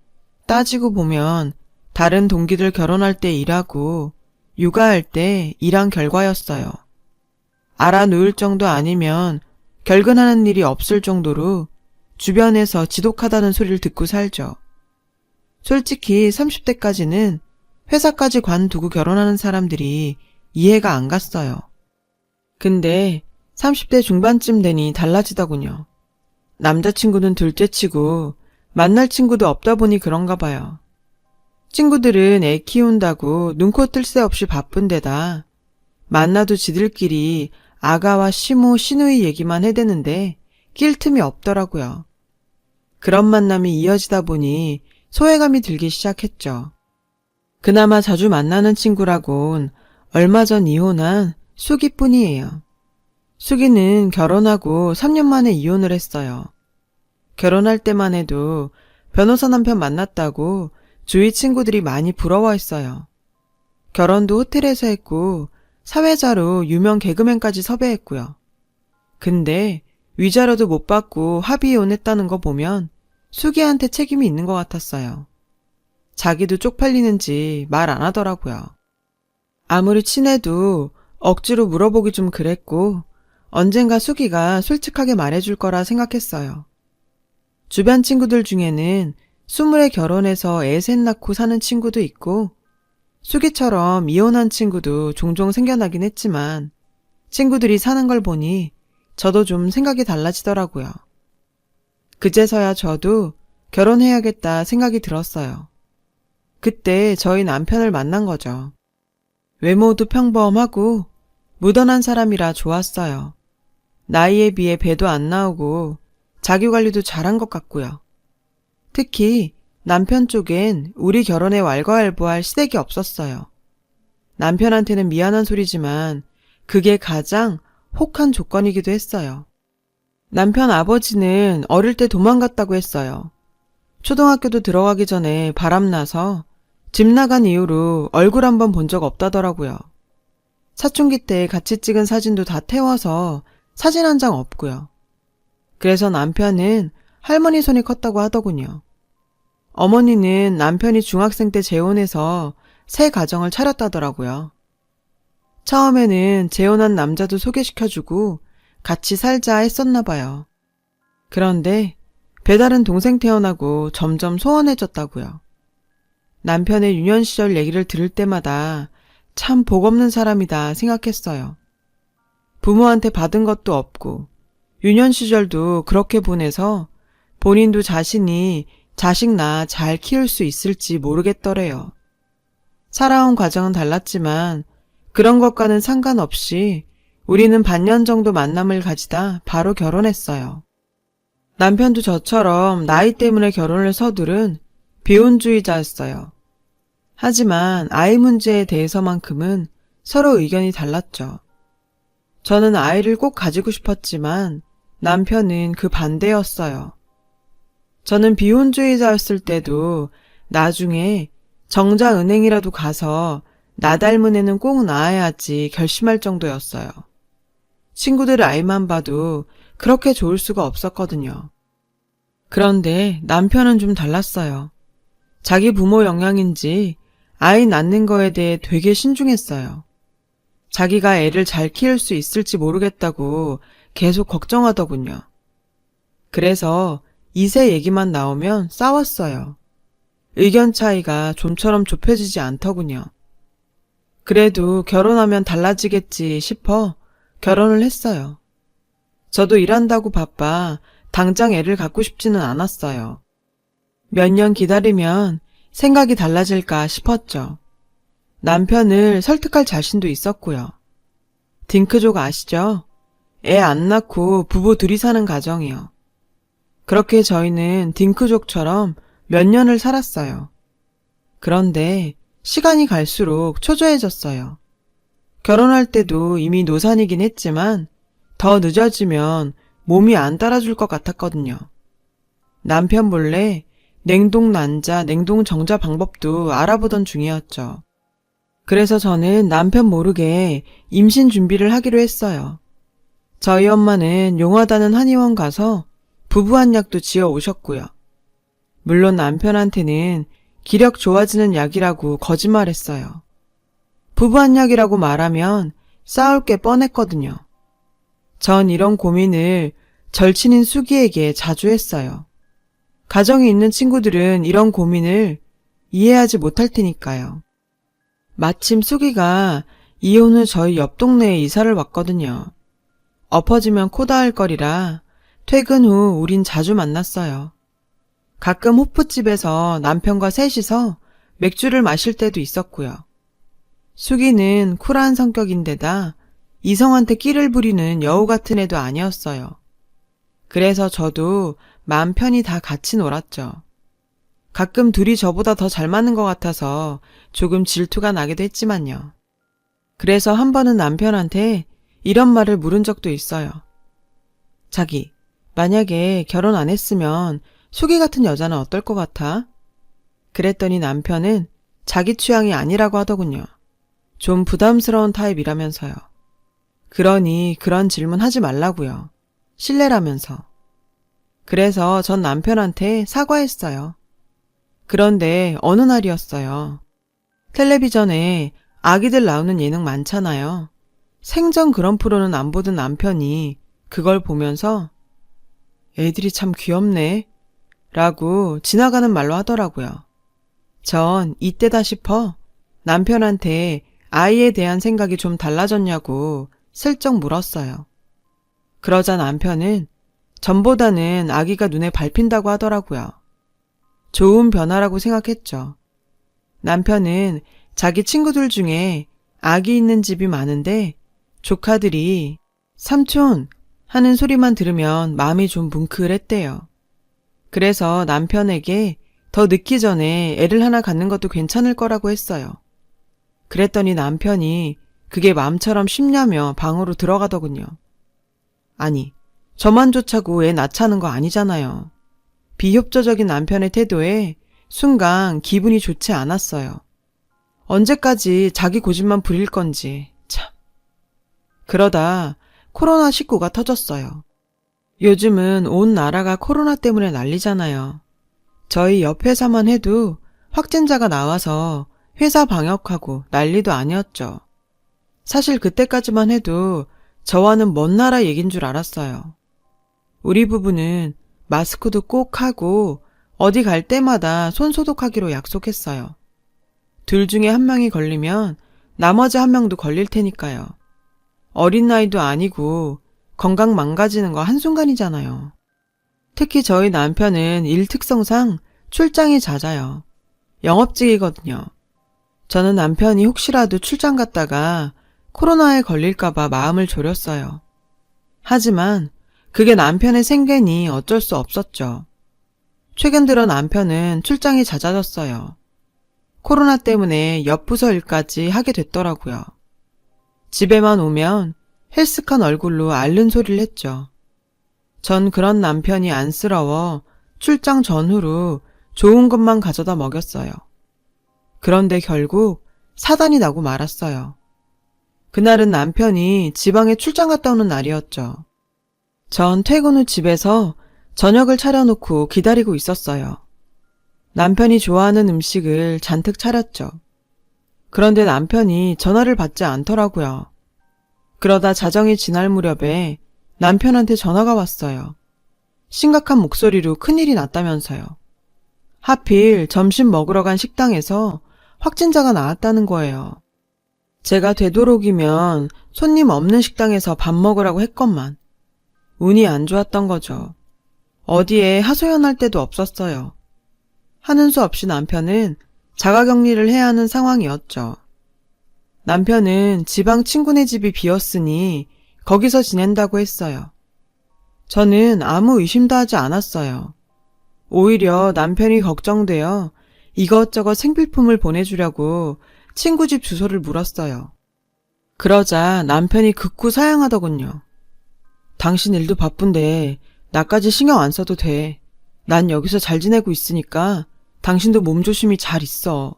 따지고 보면 다른 동기들 결혼할 때 일하고 육아할 때 일한 결과였어요. 알아놓을 정도 아니면 결근하는 일이 없을 정도로 주변에서 지독하다는 소리를 듣고 살죠. 솔직히 30대까지는 회사까지 관두고 결혼하는 사람들이 이해가 안 갔어요. 근데 30대 중반쯤 되니 달라지더군요. 남자친구는 둘째치고 만날 친구도 없다 보니 그런가 봐요. 친구들은 애 키운다고 눈코 뜰 새 없이 바쁜 데다 만나도 지들끼리 아가와 시모, 시누이 얘기만 해대는데 낄 틈이 없더라고요. 그런 만남이 이어지다 보니 소외감이 들기 시작했죠. 그나마 자주 만나는 친구라곤 얼마 전 이혼한 수기뿐이에요. 수기는 결혼하고 3년 만에 이혼을 했어요. 결혼할 때만 해도 변호사 남편 만났다고 주위 친구들이 많이 부러워했어요. 결혼도 호텔에서 했고 사회자로 유명 개그맨까지 섭외했고요. 근데 위자료도 못 받고 합의 이혼했다는 거 보면 수기한테 책임이 있는 것 같았어요. 자기도 쪽팔리는지 말 안 하더라고요. 아무리 친해도 억지로 물어보기 좀 그랬고 언젠가 수기가 솔직하게 말해줄 거라 생각했어요. 주변 친구들 중에는 20에 결혼해서 애 셋 낳고 사는 친구도 있고 수기처럼 이혼한 친구도 종종 생겨나긴 했지만 친구들이 사는 걸 보니 저도 좀 생각이 달라지더라고요. 그제서야 저도 결혼해야겠다 생각이 들었어요. 그때 저희 남편을 만난 거죠. 외모도 평범하고 무던한 사람이라 좋았어요. 나이에 비해 배도 안 나오고 자기관리도 잘한 것 같고요. 특히 남편 쪽엔 우리 결혼에 왈가왈부할 시댁이 없었어요. 남편한테는 미안한 소리지만 그게 가장 혹한 조건이기도 했어요. 남편 아버지는 어릴 때 도망갔다고 했어요. 초등학교도 들어가기 전에 바람나서 집 나간 이후로 얼굴 한번 본 적 없다더라고요. 사춘기 때 같이 찍은 사진도 다 태워서 사진 한 장 없고요. 그래서 남편은 할머니 손이 컸다고 하더군요. 어머니는 남편이 중학생 때 재혼해서 새 가정을 차렸다더라고요. 처음에는 재혼한 남자도 소개시켜주고 같이 살자 했었나 봐요. 그런데 배달은 동생 태어나고 점점 소원해졌다고요. 남편의 유년 시절 얘기를 들을 때마다 참 복없는 사람이다 생각했어요. 부모한테 받은 것도 없고 유년 시절도 그렇게 보내서 본인도 자신이 자식 낳아 잘 키울 수 있을지 모르겠더래요. 살아온 과정은 달랐지만 그런 것과는 상관없이 우리는 반년 정도 만남을 가지다 바로 결혼했어요. 남편도 저처럼 나이 때문에 결혼을 서두른 비혼주의자였어요. 하지만 아이 문제에 대해서만큼은 서로 의견이 달랐죠. 저는 아이를 꼭 가지고 싶었지만 남편은 그 반대였어요. 저는 비혼주의자였을 때도 나중에 정자은행이라도 가서 나 닮은 애는 꼭 낳아야지 결심할 정도였어요. 친구들 아이만 봐도 그렇게 좋을 수가 없었거든요. 그런데 남편은 좀 달랐어요. 자기 부모 영향인지 아이 낳는 거에 대해 되게 신중했어요. 자기가 애를 잘 키울 수 있을지 모르겠다고 계속 걱정하더군요. 그래서 2세 얘기만 나오면 싸웠어요. 의견 차이가 좀처럼 좁혀지지 않더군요. 그래도 결혼하면 달라지겠지 싶어 결혼을 했어요. 저도 일한다고 바빠 당장 애를 갖고 싶지는 않았어요. 몇 년 기다리면 생각이 달라질까 싶었죠. 남편을 설득할 자신도 있었고요. 딩크족 아시죠? 애 안 낳고 부부 둘이 사는 가정이요. 그렇게 저희는 딩크족처럼 몇 년을 살았어요. 그런데 시간이 갈수록 초조해졌어요. 결혼할 때도 이미 노산이긴 했지만 더 늦어지면 몸이 안 따라줄 것 같았거든요. 남편 몰래 냉동 난자, 냉동 정자 방법도 알아보던 중이었죠. 그래서 저는 남편 모르게 임신 준비를 하기로 했어요. 저희 엄마는 용하다는 한의원 가서 부부한약도 지어 오셨고요. 물론 남편한테는 기력 좋아지는 약이라고 거짓말했어요. 부부한약이라고 말하면 싸울 게 뻔했거든요. 전 이런 고민을 절친인 수기에게 자주 했어요. 가정이 있는 친구들은 이런 고민을 이해하지 못할 테니까요. 마침 수기가 이혼 후 저희 옆 동네에 이사를 왔거든요. 엎어지면 코 닿을 거리라 퇴근 후 우린 자주 만났어요. 가끔 호프집에서 남편과 셋이서 맥주를 마실 때도 있었고요. 수기는 쿨한 성격인데다 이성한테 끼를 부리는 여우 같은 애도 아니었어요. 그래서 저도 마음 편히 다 같이 놀았죠. 가끔 둘이 저보다 더 잘 맞는 것 같아서 조금 질투가 나기도 했지만요. 그래서 한 번은 남편한테 이런 말을 물은 적도 있어요. 자기, 만약에 결혼 안 했으면 수기 같은 여자는 어떨 것 같아? 그랬더니 남편은 자기 취향이 아니라고 하더군요. 좀 부담스러운 타입이라면서요. 그러니 그런 질문 하지 말라고요. 실례라면서. 그래서 전 남편한테 사과했어요. 그런데 어느 날이었어요. 텔레비전에 아기들 나오는 예능 많잖아요. 생전 그런 프로는 안 보던 남편이 그걸 보면서 애들이 참 귀엽네 라고 지나가는 말로 하더라고요. 전 이때다 싶어 남편한테 아이에 대한 생각이 좀 달라졌냐고 슬쩍 물었어요. 그러자 남편은 전보다는 아기가 눈에 밟힌다고 하더라고요. 좋은 변화라고 생각했죠. 남편은 자기 친구들 중에 아기 있는 집이 많은데 조카들이 삼촌 하는 소리만 들으면 마음이 좀 뭉클했대요. 그래서 남편에게 더 늦기 전에 애를 하나 갖는 것도 괜찮을 거라고 했어요. 그랬더니 남편이 그게 마음처럼 쉽냐며 방으로 들어가더군요. 아니, 저만 좋자고 애 낳자는 거 아니잖아요. 비협조적인 남편의 태도에 순간 기분이 좋지 않았어요. 언제까지 자기 고집만 부릴 건지 참. 그러다 코로나19가 터졌어요. 요즘은 온 나라가 코로나 때문에 난리잖아요. 저희 옆 회사만 해도 확진자가 나와서 회사 방역하고 난리도 아니었죠. 사실 그때까지만 해도 저와는 먼 나라 얘긴 줄 알았어요. 우리 부부는 마스크도 꼭 하고 어디 갈 때마다 손 소독하기로 약속했어요. 둘 중에 한 명이 걸리면 나머지 한 명도 걸릴 테니까요. 어린 나이도 아니고 건강 망가지는 거 한순간이잖아요. 특히 저희 남편은 일 특성상 출장이 잦아요. 영업직이거든요. 저는 남편이 혹시라도 출장 갔다가 코로나에 걸릴까봐 마음을 졸였어요. 하지만 그게 남편의 생계니 어쩔 수 없었죠. 최근 들어 남편은 출장이 잦아졌어요. 코로나 때문에 옆부서 일까지 하게 됐더라고요. 집에만 오면 헬스칸 얼굴로 앓는 소리를 했죠. 전 그런 남편이 안쓰러워 출장 전후로 좋은 것만 가져다 먹였어요. 그런데 결국 사단이 나고 말았어요. 그날은 남편이 지방에 출장 갔다 오는 날이었죠. 전 퇴근 후 집에서 저녁을 차려놓고 기다리고 있었어요. 남편이 좋아하는 음식을 잔뜩 차렸죠. 그런데 남편이 전화를 받지 않더라고요. 그러다 자정이 지날 무렵에 남편한테 전화가 왔어요. 심각한 목소리로 큰일이 났다면서요. 하필 점심 먹으러 간 식당에서 확진자가 나왔다는 거예요. 제가 되도록이면 손님 없는 식당에서 밥 먹으라고 했건만 운이 안 좋았던 거죠. 어디에 하소연할 데도 없었어요. 하는 수 없이 남편은 자가격리를 해야 하는 상황이었죠. 남편은 지방 친구네 집이 비었으니 거기서 지낸다고 했어요. 저는 아무 의심도 하지 않았어요. 오히려 남편이 걱정되어 이것저것 생필품을 보내주려고 친구 집 주소를 물었어요. 그러자 남편이 극구 사양하더군요. 당신 일도 바쁜데 나까지 신경 안 써도 돼. 난 여기서 잘 지내고 있으니까 당신도 몸조심히 잘 있어.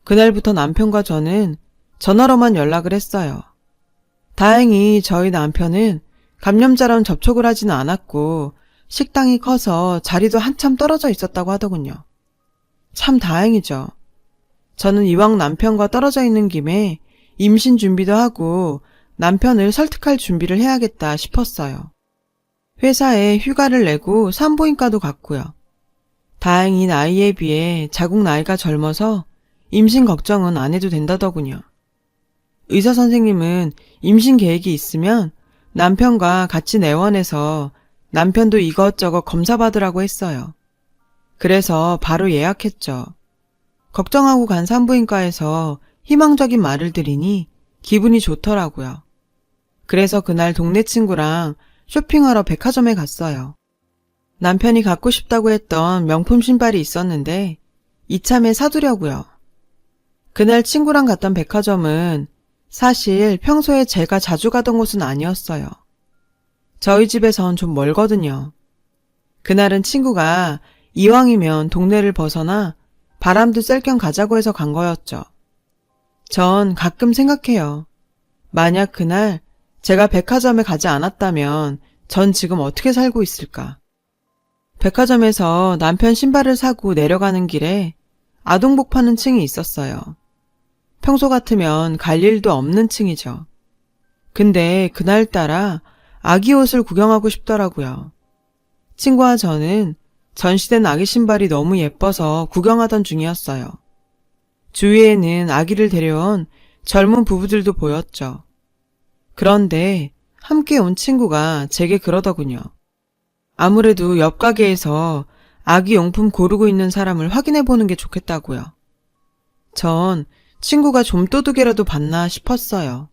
그날부터 남편과 저는 전화로만 연락을 했어요. 다행히 저희 남편은 감염자랑 접촉을 하지는 않았고 식당이 커서 자리도 한참 떨어져 있었다고 하더군요. 참 다행이죠. 저는 이왕 남편과 떨어져 있는 김에 임신 준비도 하고 남편을 설득할 준비를 해야겠다 싶었어요. 회사에 휴가를 내고 산부인과도 갔고요. 다행히 나이에 비해 자궁 나이가 젊어서 임신 걱정은 안 해도 된다더군요. 의사 선생님은 임신 계획이 있으면 남편과 같이 내원해서 남편도 이것저것 검사받으라고 했어요. 그래서 바로 예약했죠. 걱정하고 간 산부인과에서 희망적인 말을 들으니 기분이 좋더라고요. 그래서 그날 동네 친구랑 쇼핑하러 백화점에 갔어요. 남편이 갖고 싶다고 했던 명품 신발이 있었는데 이참에 사두려고요. 그날 친구랑 갔던 백화점은 사실 평소에 제가 자주 가던 곳은 아니었어요. 저희 집에선 좀 멀거든요. 그날은 친구가 이왕이면 동네를 벗어나 바람도 쐴 겸 가자고 해서 간 거였죠. 전 가끔 생각해요. 만약 그날 제가 백화점에 가지 않았다면 전 지금 어떻게 살고 있을까? 백화점에서 남편 신발을 사고 내려가는 길에 아동복 파는 층이 있었어요. 평소 같으면 갈 일도 없는 층이죠. 근데 그날따라 아기 옷을 구경하고 싶더라고요. 친구와 저는 전시된 아기 신발이 너무 예뻐서 구경하던 중이었어요. 주위에는 아기를 데려온 젊은 부부들도 보였죠. 그런데 함께 온 친구가 제게 그러더군요. 아무래도 옆 가게에서 아기 용품 고르고 있는 사람을 확인해 보는 게 좋겠다고요. 전 친구가 좀도둑이라도 봤나 싶었어요.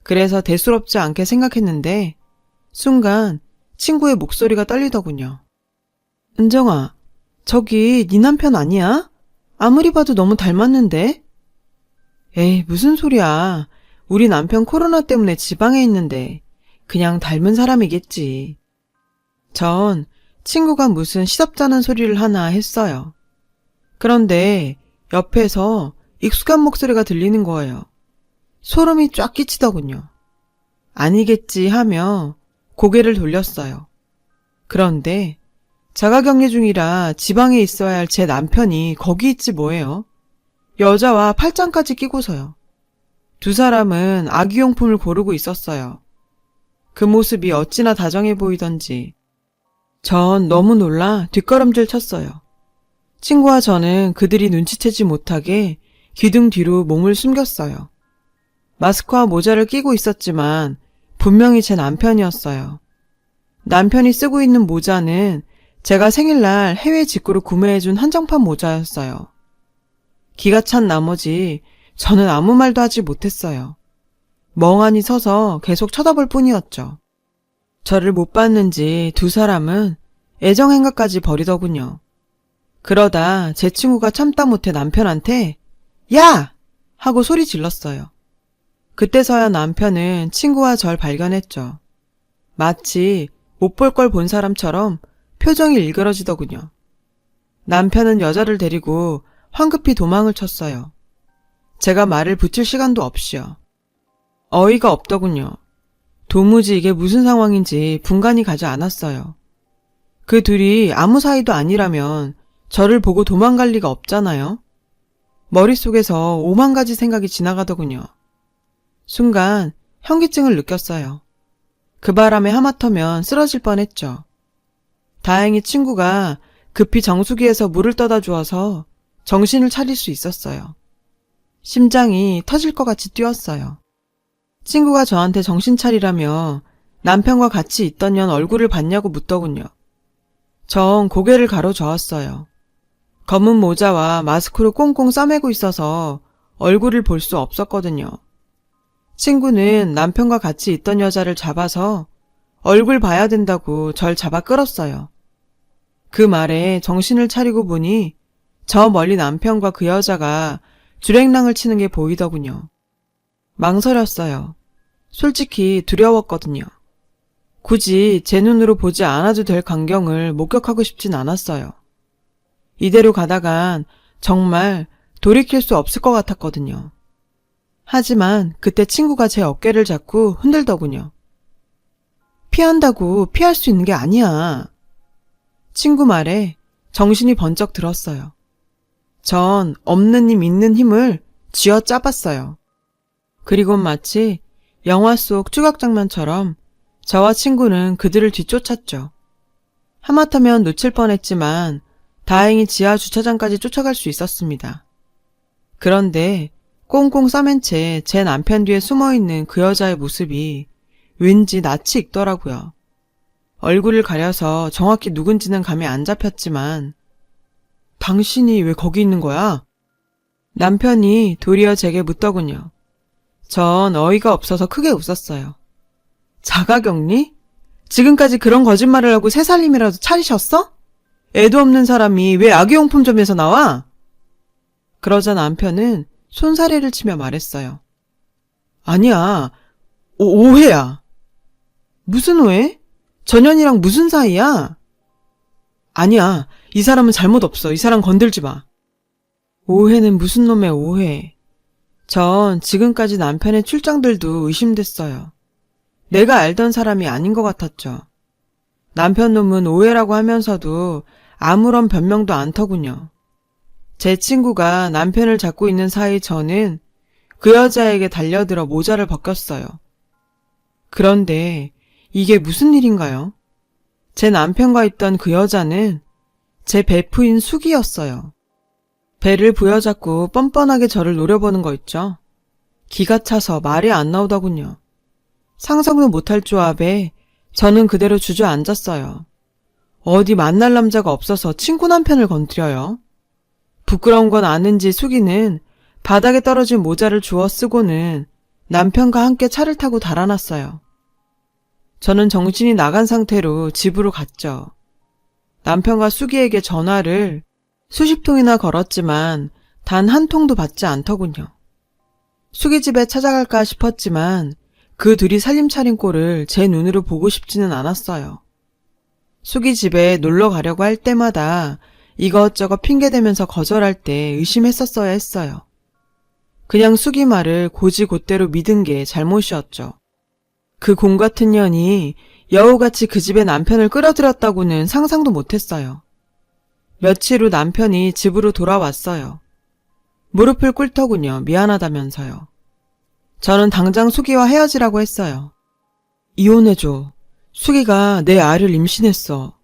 그래서 대수롭지 않게 생각했는데 순간 친구의 목소리가 떨리더군요. 은정아, 저기 네 남편 아니야? 아무리 봐도 너무 닮았는데? 에이, 무슨 소리야. 우리 남편 코로나 때문에 지방에 있는데 그냥 닮은 사람이겠지. 전 친구가 무슨 시덥잖은 소리를 하나 했어요. 그런데 옆에서 익숙한 목소리가 들리는 거예요. 소름이 쫙 끼치더군요. 아니겠지 하며 고개를 돌렸어요. 그런데 자가격리 중이라 지방에 있어야 할 제 남편이 거기 있지 뭐예요. 여자와 팔짱까지 끼고서요. 두 사람은 아기용품을 고르고 있었어요. 그 모습이 어찌나 다정해 보이던지 전 너무 놀라 뒷걸음질 쳤어요. 친구와 저는 그들이 눈치채지 못하게 기둥 뒤로 몸을 숨겼어요. 마스크와 모자를 끼고 있었지만 분명히 제 남편이었어요. 남편이 쓰고 있는 모자는 제가 생일날 해외 직구로 구매해준 한정판 모자였어요. 기가 찬 나머지 저는 아무 말도 하지 못했어요. 멍하니 서서 계속 쳐다볼 뿐이었죠. 저를 못 봤는지 두 사람은 애정행각까지 벌이더군요. 그러다 제 친구가 참다 못해 남편한테 야! 하고 소리 질렀어요. 그때서야 남편은 친구와 절 발견했죠. 마치 못 볼 걸 본 사람처럼 표정이 일그러지더군요. 남편은 여자를 데리고 황급히 도망을 쳤어요. 제가 말을 붙일 시간도 없이요. 어이가 없더군요. 도무지 이게 무슨 상황인지 분간이 가지 않았어요. 그 둘이 아무 사이도 아니라면 저를 보고 도망갈 리가 없잖아요. 머릿속에서 오만 가지 생각이 지나가더군요. 순간 현기증을 느꼈어요. 그 바람에 하마터면 쓰러질 뻔했죠. 다행히 친구가 급히 정수기에서 물을 떠다 주어서 정신을 차릴 수 있었어요. 심장이 터질 것 같이 뛰었어요. 친구가 저한테 정신 차리라며 남편과 같이 있던 년 얼굴을 봤냐고 묻더군요. 전 고개를 가로저었어요. 검은 모자와 마스크로 꽁꽁 싸매고 있어서 얼굴을 볼 수 없었거든요. 친구는 남편과 같이 있던 여자를 잡아서 얼굴 봐야 된다고 절 잡아 끌었어요. 그 말에 정신을 차리고 보니 저 멀리 남편과 그 여자가 주랭랑을 치는 게 보이더군요. 망설였어요. 솔직히 두려웠거든요. 굳이 제 눈으로 보지 않아도 될 광경을 목격하고 싶진 않았어요. 이대로 가다간 정말 돌이킬 수 없을 것 같았거든요. 하지만 그때 친구가 제 어깨를 잡고 흔들더군요. 피한다고 피할 수 있는 게 아니야. 친구 말에 정신이 번쩍 들었어요. 전 없는 힘 있는 힘을 쥐어 짜봤어요. 그리곤 마치 영화 속 추격 장면처럼 저와 친구는 그들을 뒤쫓았죠. 하마터면 놓칠 뻔했지만 다행히 지하 주차장까지 쫓아갈 수 있었습니다. 그런데 꽁꽁 싸맨 채 제 남편 뒤에 숨어있는 그 여자의 모습이 왠지 낯이 익더라고요. 얼굴을 가려서 정확히 누군지는 감이 안 잡혔지만 당신이 왜 거기 있는 거야? 남편이 도리어 제게 묻더군요. 전 어이가 없어서 크게 웃었어요. 자가격리? 지금까지 그런 거짓말을 하고 새 살림이라도 차리셨어? 애도 없는 사람이 왜 아기용품점에서 나와? 그러자 남편은 손사래를 치며 말했어요. 아니야, 오해야. 무슨 오해? 전현이랑 무슨 사이야? 아니야, 이 사람은 잘못 없어. 이 사람 건들지 마. 오해는 무슨 놈의 오해. 전 지금까지 남편의 출장들도 의심됐어요. 내가 알던 사람이 아닌 것 같았죠. 남편 놈은 오해라고 하면서도 아무런 변명도 않더군요. 제 친구가 남편을 잡고 있는 사이 저는 그 여자에게 달려들어 모자를 벗겼어요. 그런데 이게 무슨 일인가요? 제 남편과 있던 그 여자는 제 베프인 숙이었어요. 배를 부여잡고 뻔뻔하게 저를 노려보는 거 있죠. 기가 차서 말이 안 나오더군요. 상상도 못할 조합에 저는 그대로 주저앉았어요. 어디 만날 남자가 없어서 친구 남편을 건드려요. 부끄러운 건 아는지 숙이는 바닥에 떨어진 모자를 주워 쓰고는 남편과 함께 차를 타고 달아났어요. 저는 정신이 나간 상태로 집으로 갔죠. 남편과 숙이에게 전화를 수십 통이나 걸었지만 단 한 통도 받지 않더군요. 숙이 집에 찾아갈까 싶었지만 그 둘이 살림 차린 꼴을 제 눈으로 보고 싶지는 않았어요. 숙이 집에 놀러 가려고 할 때마다 이것저것 핑계대면서 거절할 때 의심했었어야 했어요. 그냥 숙이 말을 고지곧대로 믿은 게 잘못이었죠. 그 공 같은 년이 여우같이 그 집에 남편을 끌어들였다고는 상상도 못했어요. 며칠 후 남편이 집으로 돌아왔어요. 무릎을 꿇더군요. 미안하다면서요. 저는 당장 수기와 헤어지라고 했어요. 이혼해줘. 수기가 내 아이를 임신했어.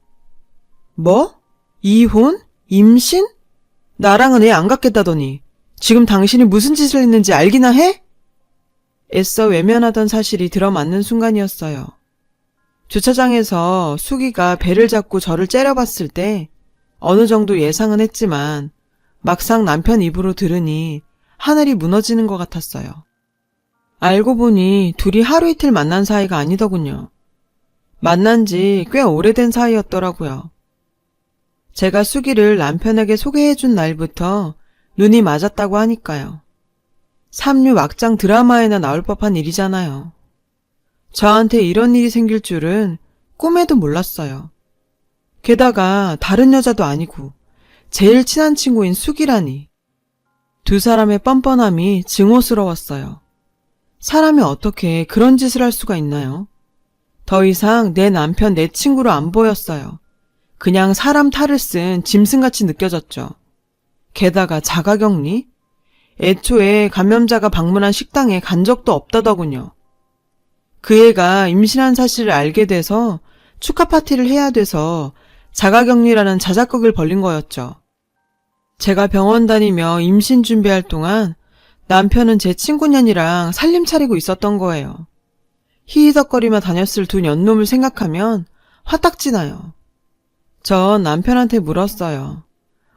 뭐? 이혼? 임신? 나랑은 애 안 갖겠다더니 지금 당신이 무슨 짓을 했는지 알기나 해? 애써 외면하던 사실이 들어맞는 순간이었어요. 주차장에서 수기가 배를 잡고 저를 째려봤을 때 어느 정도 예상은 했지만 막상 남편 입으로 들으니 하늘이 무너지는 것 같았어요. 알고 보니 둘이 하루 이틀 만난 사이가 아니더군요. 만난 지 꽤 오래된 사이였더라고요. 제가 수기를 남편에게 소개해준 날부터 눈이 맞았다고 하니까요. 삼류 막장 드라마에나 나올 법한 일이잖아요. 저한테 이런 일이 생길 줄은 꿈에도 몰랐어요. 게다가 다른 여자도 아니고 제일 친한 친구인 수기라니. 두 사람의 뻔뻔함이 증오스러웠어요. 사람이 어떻게 그런 짓을 할 수가 있나요? 더 이상 내 남편, 내 친구로 안 보였어요. 그냥 사람 탈을 쓴 짐승같이 느껴졌죠. 게다가 자가격리? 애초에 감염자가 방문한 식당에 간 적도 없다더군요. 그 애가 임신한 사실을 알게 돼서 축하 파티를 해야 돼서 자가격리라는 자작극을 벌린 거였죠. 제가 병원 다니며 임신 준비할 동안 남편은 제 친구년이랑 살림 차리고 있었던 거예요. 히히덕거리며 다녔을 두 년놈을 생각하면 화딱지나요. 전 남편한테 물었어요.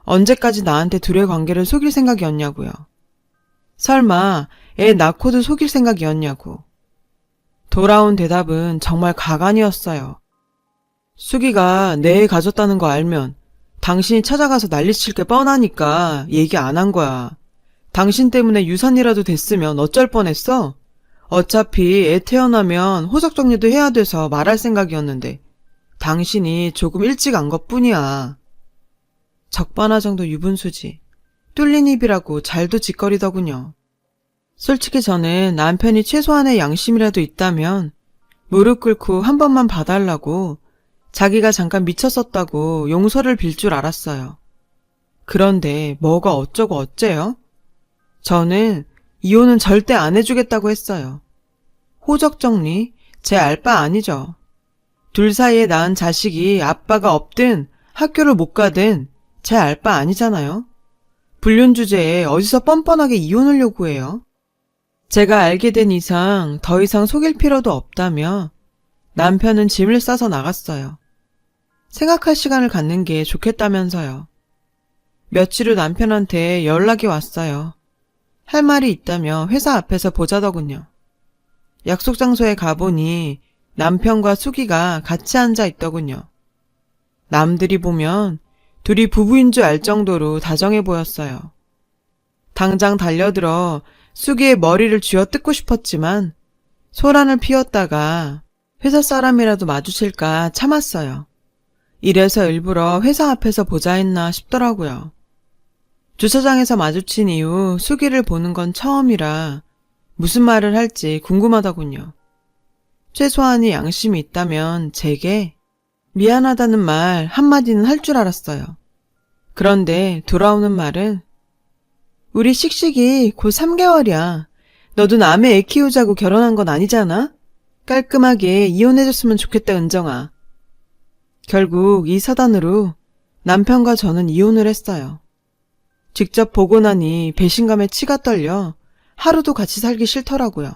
언제까지 나한테 둘의 관계를 속일 생각이었냐고요. 설마 애 낳고도 속일 생각이었냐고. 돌아온 대답은 정말 가관이었어요. 수기가 내 애 가졌다는 거 알면 당신이 찾아가서 난리칠 게 뻔하니까 얘기 안 한 거야. 당신 때문에 유산이라도 됐으면 어쩔 뻔했어? 어차피 애 태어나면 호적 정리도 해야 돼서 말할 생각이었는데 당신이 조금 일찍 안 것뿐이야. 적반하 정도 유분수지. 뚫린 입이라고 잘도 짓거리더군요. 솔직히 저는 남편이 최소한의 양심이라도 있다면 무릎 꿇고 한 번만 봐달라고 자기가 잠깐 미쳤었다고 용서를 빌 줄 알았어요. 그런데 뭐가 어쩌고 어째요? 저는 이혼은 절대 안 해주겠다고 했어요. 호적 정리? 제 알 바 아니죠. 둘 사이에 낳은 자식이 아빠가 없든 학교를 못 가든 제 알 바 아니잖아요. 불륜 주제에 어디서 뻔뻔하게 이혼을 요구해요? 제가 알게 된 이상 더 이상 속일 필요도 없다며 남편은 짐을 싸서 나갔어요. 생각할 시간을 갖는 게 좋겠다면서요. 며칠 후 남편한테 연락이 왔어요. 할 말이 있다며 회사 앞에서 보자더군요. 약속 장소에 가보니 남편과 수기가 같이 앉아 있더군요. 남들이 보면 둘이 부부인 줄 알 정도로 다정해 보였어요. 당장 달려들어 수기의 머리를 쥐어뜯고 싶었지만 소란을 피웠다가 회사 사람이라도 마주칠까 참았어요. 이래서 일부러 회사 앞에서 보자 했나 싶더라고요. 주차장에서 마주친 이후 수기를 보는 건 처음이라 무슨 말을 할지 궁금하더군요. 최소한의 양심이 있다면 제게 미안하다는 말 한마디는 할 줄 알았어요. 그런데 돌아오는 말은 우리 씩씩이 곧 3개월이야. 너도 남의 애 키우자고 결혼한 건 아니잖아? 깔끔하게 이혼해줬으면 좋겠다, 은정아. 결국 이 사단으로 남편과 저는 이혼을 했어요. 직접 보고 나니 배신감에 치가 떨려 하루도 같이 살기 싫더라고요.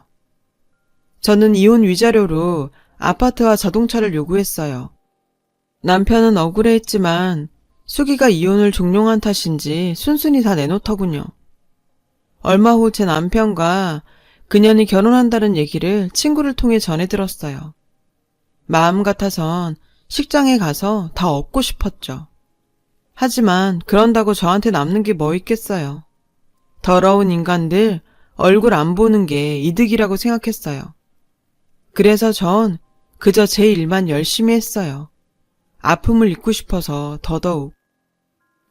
저는 이혼 위자료로 아파트와 자동차를 요구했어요. 남편은 억울해했지만 수기가 이혼을 종용한 탓인지 순순히 다 내놓더군요. 얼마 후 제 남편과 그년이 결혼한다는 얘기를 친구를 통해 전해 들었어요. 마음 같아선 식장에 가서 다 얻고 싶었죠. 하지만 그런다고 저한테 남는 게 뭐 있겠어요. 더러운 인간들 얼굴 안 보는 게 이득이라고 생각했어요. 그래서 전 그저 제 일만 열심히 했어요. 아픔을 잊고 싶어서 더더욱.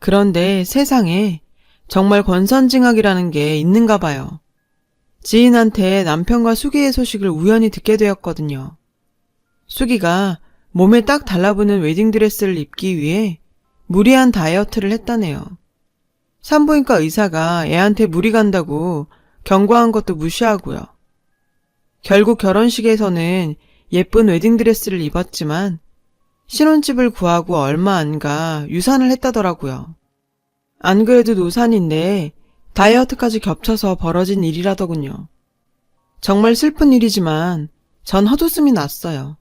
그런데 세상에 정말 권선징악이라는 게 있는가 봐요. 지인한테 남편과 수기의 소식을 우연히 듣게 되었거든요. 수기가 몸에 딱 달라붙는 웨딩드레스를 입기 위해 무리한 다이어트를 했다네요. 산부인과 의사가 애한테 무리 간다고 경고한 것도 무시하고요. 결국 결혼식에서는 예쁜 웨딩드레스를 입었지만 신혼집을 구하고 얼마 안 가 유산을 했다더라고요. 안 그래도 노산인데 다이어트까지 겹쳐서 벌어진 일이라더군요. 정말 슬픈 일이지만 전 헛웃음이 났어요.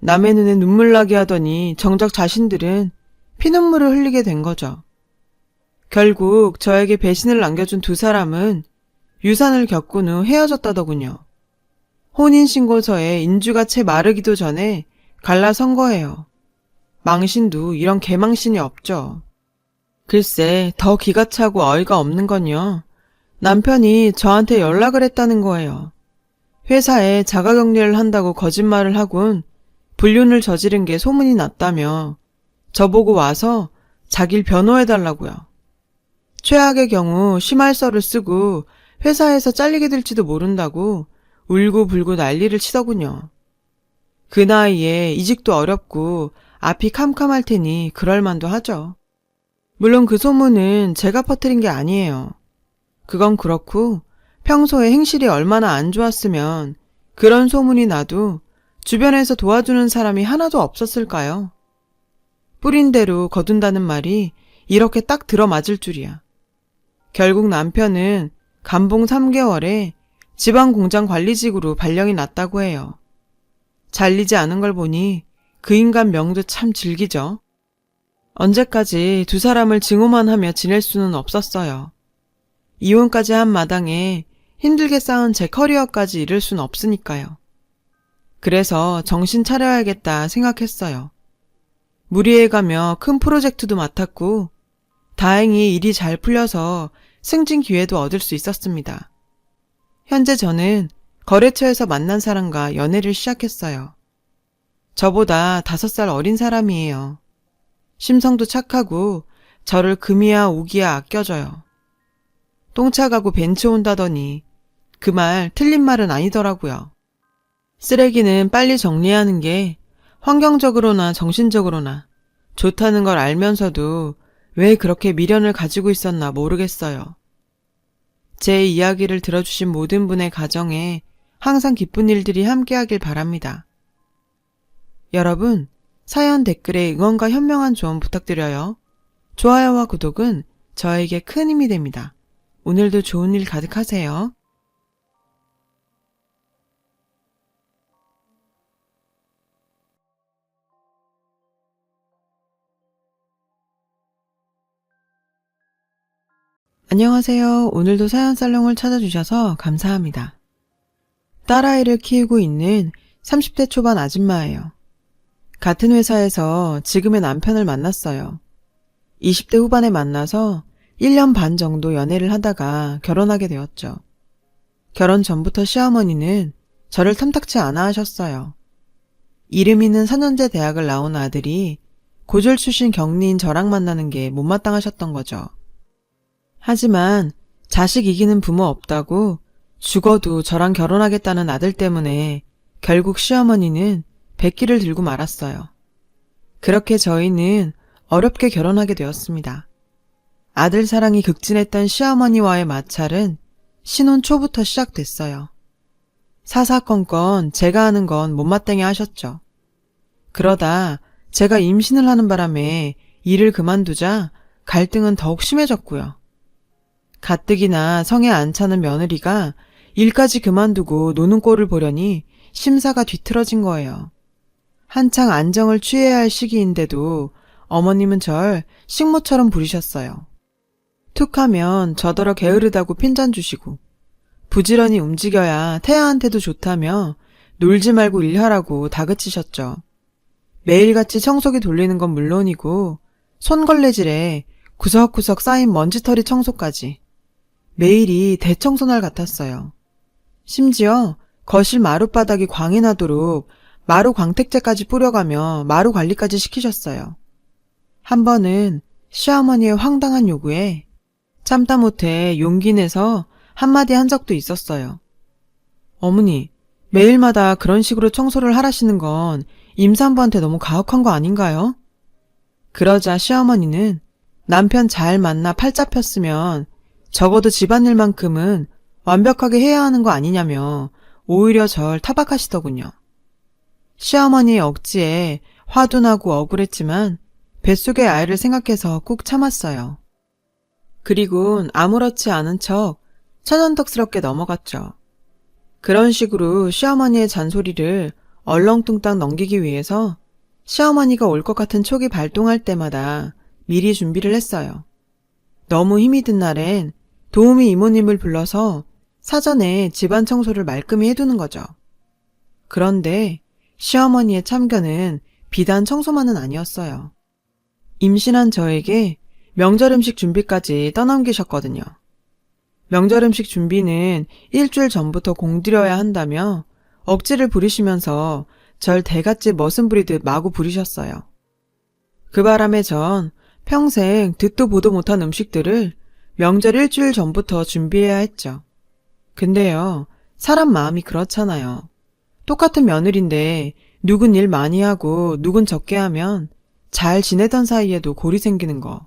남의 눈에 눈물 나게 하더니 정작 자신들은 피눈물을 흘리게 된 거죠. 결국 저에게 배신을 남겨준 두 사람은 유산을 겪은 후 헤어졌다더군요. 혼인신고서에 인주가 채 마르기도 전에 갈라선 거예요. 망신도 이런 개망신이 없죠. 글쎄, 더 기가 차고 어이가 없는 건요. 남편이 저한테 연락을 했다는 거예요. 회사에 자가격리를 한다고 거짓말을 하곤 불륜을 저지른 게 소문이 났다며 저보고 와서 자길 변호해달라고요. 최악의 경우 심할서를 쓰고 회사에서 잘리게 될지도 모른다고 울고불고 난리를 치더군요. 그 나이에 이직도 어렵고 앞이 캄캄할 테니 그럴만도 하죠. 물론 그 소문은 제가 퍼뜨린 게 아니에요. 그건 그렇고 평소에 행실이 얼마나 안 좋았으면 그런 소문이 나도 주변에서 도와주는 사람이 하나도 없었을까요? 뿌린 대로 거둔다는 말이 이렇게 딱 들어맞을 줄이야. 결국 남편은 감봉 3개월에 지방공장 관리직으로 발령이 났다고 해요. 잘리지 않은 걸 보니 그 인간 명도 참 질기죠. 언제까지 두 사람을 증오만 하며 지낼 수는 없었어요. 이혼까지 한 마당에 힘들게 쌓은 제 커리어까지 잃을 순 없으니까요. 그래서 정신 차려야겠다 생각했어요. 무리해가며 큰 프로젝트도 맡았고 다행히 일이 잘 풀려서 승진 기회도 얻을 수 있었습니다. 현재 저는 거래처에서 만난 사람과 연애를 시작했어요. 저보다 5살 어린 사람이에요. 심성도 착하고 저를 금이야 오기야 아껴줘요. 똥차 가고 벤츠 온다더니 그 말 틀린 말은 아니더라고요. 쓰레기는 빨리 정리하는 게 환경적으로나 정신적으로나 좋다는 걸 알면서도 왜 그렇게 미련을 가지고 있었나 모르겠어요. 제 이야기를 들어주신 모든 분의 가정에 항상 기쁜 일들이 함께하길 바랍니다. 여러분, 사연 댓글에 응원과 현명한 조언 부탁드려요. 좋아요와 구독은 저에게 큰 힘이 됩니다. 오늘도 좋은 일 가득하세요. 안녕하세요. 오늘도 사연살롱을 찾아주셔서 감사합니다. 딸아이를 키우고 있는 30대 초반 아줌마예요. 같은 회사에서 지금의 남편을 만났어요. 20대 후반에 만나서 1년 반 정도 연애를 하다가 결혼하게 되었죠. 결혼 전부터 시어머니는 저를 탐탁치 않아 하셨어요. 이름 있는 4년제 대학을 나온 아들이 고졸 출신 격리인 저랑 만나는 게 못마땅하셨던 거죠. 하지만 자식 이기는 부모 없다고 죽어도 저랑 결혼하겠다는 아들 때문에 결국 시어머니는 백기를 들고 말았어요. 그렇게 저희는 어렵게 결혼하게 되었습니다. 아들 사랑이 극진했던 시어머니와의 마찰은 신혼 초부터 시작됐어요. 사사건건 제가 하는 건 못마땅해 하셨죠. 그러다 제가 임신을 하는 바람에 일을 그만두자 갈등은 더욱 심해졌고요. 가뜩이나 성에 안 차는 며느리가 일까지 그만두고 노는 꼴을 보려니 심사가 뒤틀어진 거예요. 한창 안정을 취해야 할 시기인데도 어머님은 절 식모처럼 부리셨어요. 툭 하면 저더러 게으르다고 핀잔 주시고 부지런히 움직여야 태아한테도 좋다며 놀지 말고 일하라고 다그치셨죠. 매일같이 청소기 돌리는 건 물론이고 손걸레질에 구석구석 쌓인 먼지털이 청소까지 매일이 대청소날 같았어요. 심지어 거실 마룻바닥이 광이 나도록 마루 광택제까지 뿌려가며 마루 관리까지 시키셨어요. 한 번은 시어머니의 황당한 요구에 참다 못해 용기 내서 한마디 한 적도 있었어요. 어머니, 매일마다 그런 식으로 청소를 하라시는 건 임산부한테 너무 가혹한 거 아닌가요? 그러자 시어머니는 남편 잘 만나 팔 잡혔으면 적어도 집안일만큼은 완벽하게 해야 하는 거 아니냐며 오히려 절 타박하시더군요. 시어머니의 억지에 화도 나고 억울했지만 뱃속의 아이를 생각해서 꾹 참았어요. 그리곤 아무렇지 않은 척 천연덕스럽게 넘어갔죠. 그런 식으로 시어머니의 잔소리를 얼렁뚱땅 넘기기 위해서 시어머니가 올 것 같은 촉이 발동할 때마다 미리 준비를 했어요. 너무 힘이 든 날엔 도우미 이모님을 불러서 사전에 집안 청소를 말끔히 해두는 거죠. 그런데 시어머니의 참견은 비단 청소만은 아니었어요. 임신한 저에게 명절 음식 준비까지 떠넘기셨거든요. 명절 음식 준비는 일주일 전부터 공들여야 한다며 억지를 부리시면서 절 대갓집 머슴 부리듯 마구 부리셨어요. 그 바람에 전 평생 듣도 보도 못한 음식들을 명절 일주일 전부터 준비해야 했죠. 근데요, 사람 마음이 그렇잖아요. 똑같은 며느리인데 누군 일 많이 하고 누군 적게 하면 잘 지내던 사이에도 골이 생기는 거.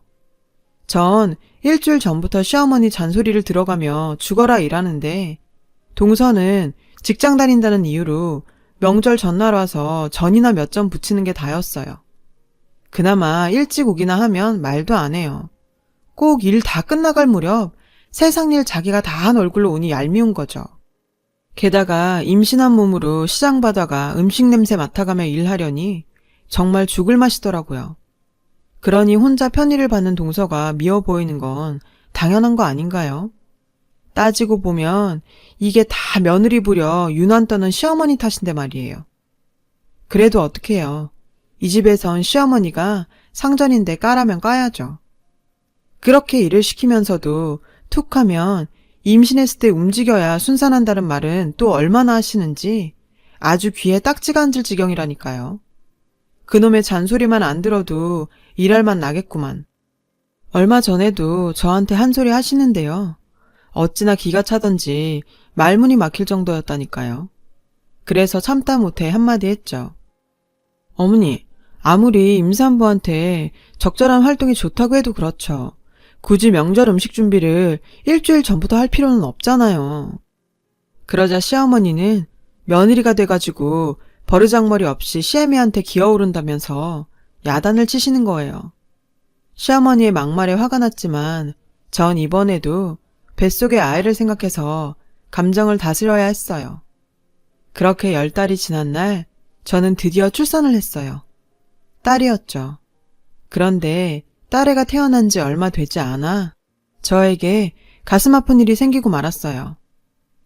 전 일주일 전부터 시어머니 잔소리를 들어가며 죽어라 일하는데 동서는 직장 다닌다는 이유로 명절 전날 와서 전이나 몇 점 붙이는 게 다였어요. 그나마 일찍 오기나 하면 말도 안 해요. 꼭 일 다 끝나갈 무렵 세상 일 자기가 다 한 얼굴로 오니 얄미운 거죠. 게다가 임신한 몸으로 시장 바다가 음식 냄새 맡아가며 일하려니 정말 죽을 맛이더라고요. 그러니 혼자 편의를 받는 동서가 미워 보이는 건 당연한 거 아닌가요? 따지고 보면 이게 다 며느리 부려 유난 떠는 시어머니 탓인데 말이에요. 그래도 어떡해요. 이 집에선 시어머니가 상전인데 까라면 까야죠. 그렇게 일을 시키면서도 툭 하면 임신했을 때 움직여야 순산한다는 말은 또 얼마나 하시는지 아주 귀에 딱지가 앉을 지경이라니까요. 그놈의 잔소리만 안 들어도 일할 맛 나겠구만. 얼마 전에도 저한테 한 소리 하시는데요. 어찌나 기가 차던지 말문이 막힐 정도였다니까요. 그래서 참다 못해 한마디 했죠. 어머니, 아무리 임산부한테 적절한 활동이 좋다고 해도 그렇죠. 굳이 명절 음식 준비를 일주일 전부터 할 필요는 없잖아요. 그러자 시어머니는 며느리가 돼가지고 버르장머리 없이 시애미한테 기어오른다면서 야단을 치시는 거예요. 시어머니의 막말에 화가 났지만 전 이번에도 뱃속의 아이를 생각해서 감정을 다스려야 했어요. 그렇게 10달이 지난 날 저는 드디어 출산을 했어요. 딸이었죠. 그런데 딸애가 태어난 지 얼마 되지 않아 저에게 가슴 아픈 일이 생기고 말았어요.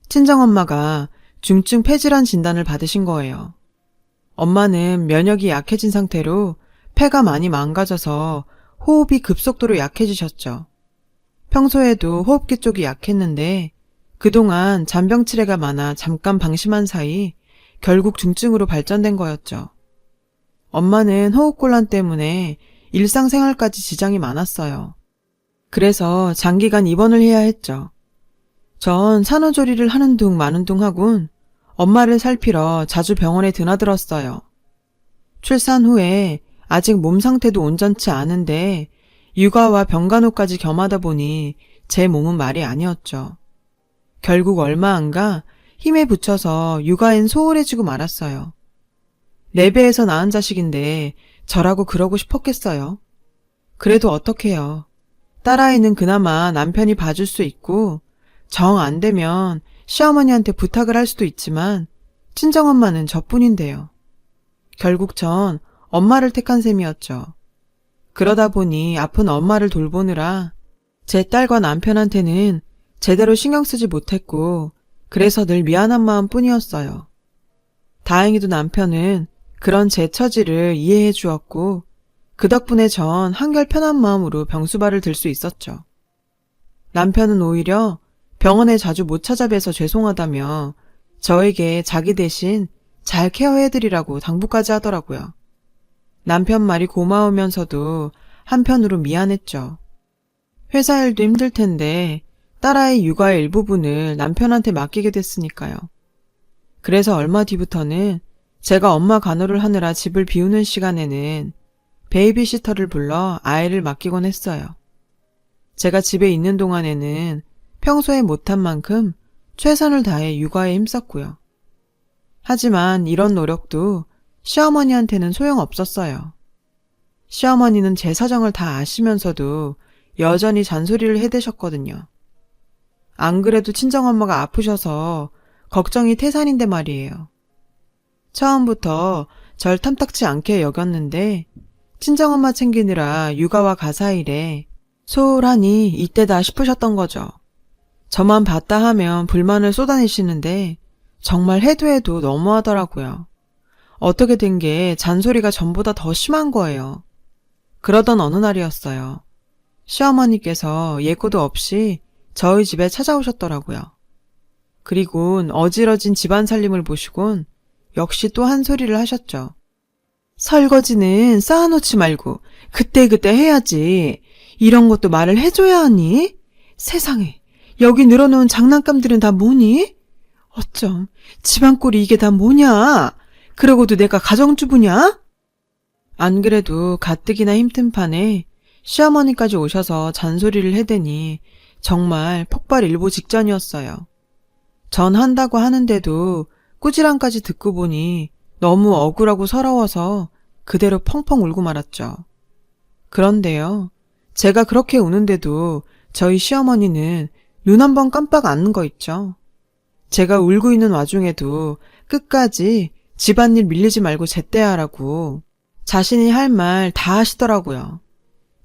친정엄마가 중증 폐질환 진단을 받으신 거예요. 엄마는 면역이 약해진 상태로 폐가 많이 망가져서 호흡이 급속도로 약해지셨죠. 평소에도 호흡기 쪽이 약했는데 그동안 잔병 치레가 많아 잠깐 방심한 사이 결국 중증으로 발전된 거였죠. 엄마는 호흡곤란 때문에 일상생활까지 지장이 많았어요. 그래서 장기간 입원을 해야 했죠. 전 산후조리를 하는 둥 마는 둥 하군 엄마를 살피러 자주 병원에 드나들었어요. 출산 후에 아직 몸 상태도 온전치 않은데 육아와 병간호까지 겸하다 보니 제 몸은 말이 아니었죠. 결국 얼마 안 가 힘에 부쳐서 육아엔 소홀해지고 말았어요. 내 배에서 낳은 자식인데 저라고 그러고 싶었겠어요. 그래도 어떡해요. 딸아이는 그나마 남편이 봐줄 수 있고 정 안 되면 시어머니한테 부탁을 할 수도 있지만 친정엄마는 저뿐인데요. 결국 전 엄마를 택한 셈이었죠. 그러다 보니 아픈 엄마를 돌보느라 제 딸과 남편한테는 제대로 신경 쓰지 못했고 그래서 늘 미안한 마음뿐이었어요. 다행히도 남편은 그런 제 처지를 이해해 주었고 그 덕분에 전 한결 편한 마음으로 병수발을 들 수 있었죠. 남편은 오히려 병원에 자주 못 찾아뵈서 죄송하다며 저에게 자기 대신 잘 케어해드리라고 당부까지 하더라고요. 남편 말이 고마우면서도 한편으로 미안했죠. 회사 일도 힘들 텐데 딸아이 육아의 일부분을 남편한테 맡기게 됐으니까요. 그래서 얼마 뒤부터는 제가 엄마 간호를 하느라 집을 비우는 시간에는 베이비시터를 불러 아이를 맡기곤 했어요. 제가 집에 있는 동안에는 평소에 못한 만큼 최선을 다해 육아에 힘썼고요. 하지만 이런 노력도 시어머니한테는 소용없었어요. 시어머니는 제 사정을 다 아시면서도 여전히 잔소리를 해대셨거든요. 안 그래도 친정엄마가 아프셔서 걱정이 태산인데 말이에요. 처음부터 절 탐탁치 않게 여겼는데 친정엄마 챙기느라 육아와 가사일에 소홀하니 이때다 싶으셨던 거죠. 저만 봤다 하면 불만을 쏟아내시는데 정말 해도 해도 너무하더라고요. 어떻게 된 게 잔소리가 전보다 더 심한 거예요. 그러던 어느 날이었어요. 시어머니께서 예고도 없이 저희 집에 찾아오셨더라고요. 그리곤 어지러진 집안 살림을 보시곤 역시 또 한 소리를 하셨죠. 설거지는 쌓아놓지 말고 그때그때 해야지. 이런 것도 말을 해줘야 하니? 세상에, 여기 늘어놓은 장난감들은 다 뭐니? 어쩜 집안꼴이 이게 다 뭐냐? 그러고도 내가 가정주부냐? 안 그래도 가뜩이나 힘든 판에 시어머니까지 오셔서 잔소리를 해대니 정말 폭발 일보 직전이었어요. 전 한다고 하는데도 꾸지람까지 듣고 보니 너무 억울하고 서러워서 그대로 펑펑 울고 말았죠. 그런데요, 제가 그렇게 우는데도 저희 시어머니는 눈 한 번 깜빡 안는 거 있죠. 제가 울고 있는 와중에도 끝까지 집안일 밀리지 말고 제때하라고 자신이 할 말 다 하시더라고요.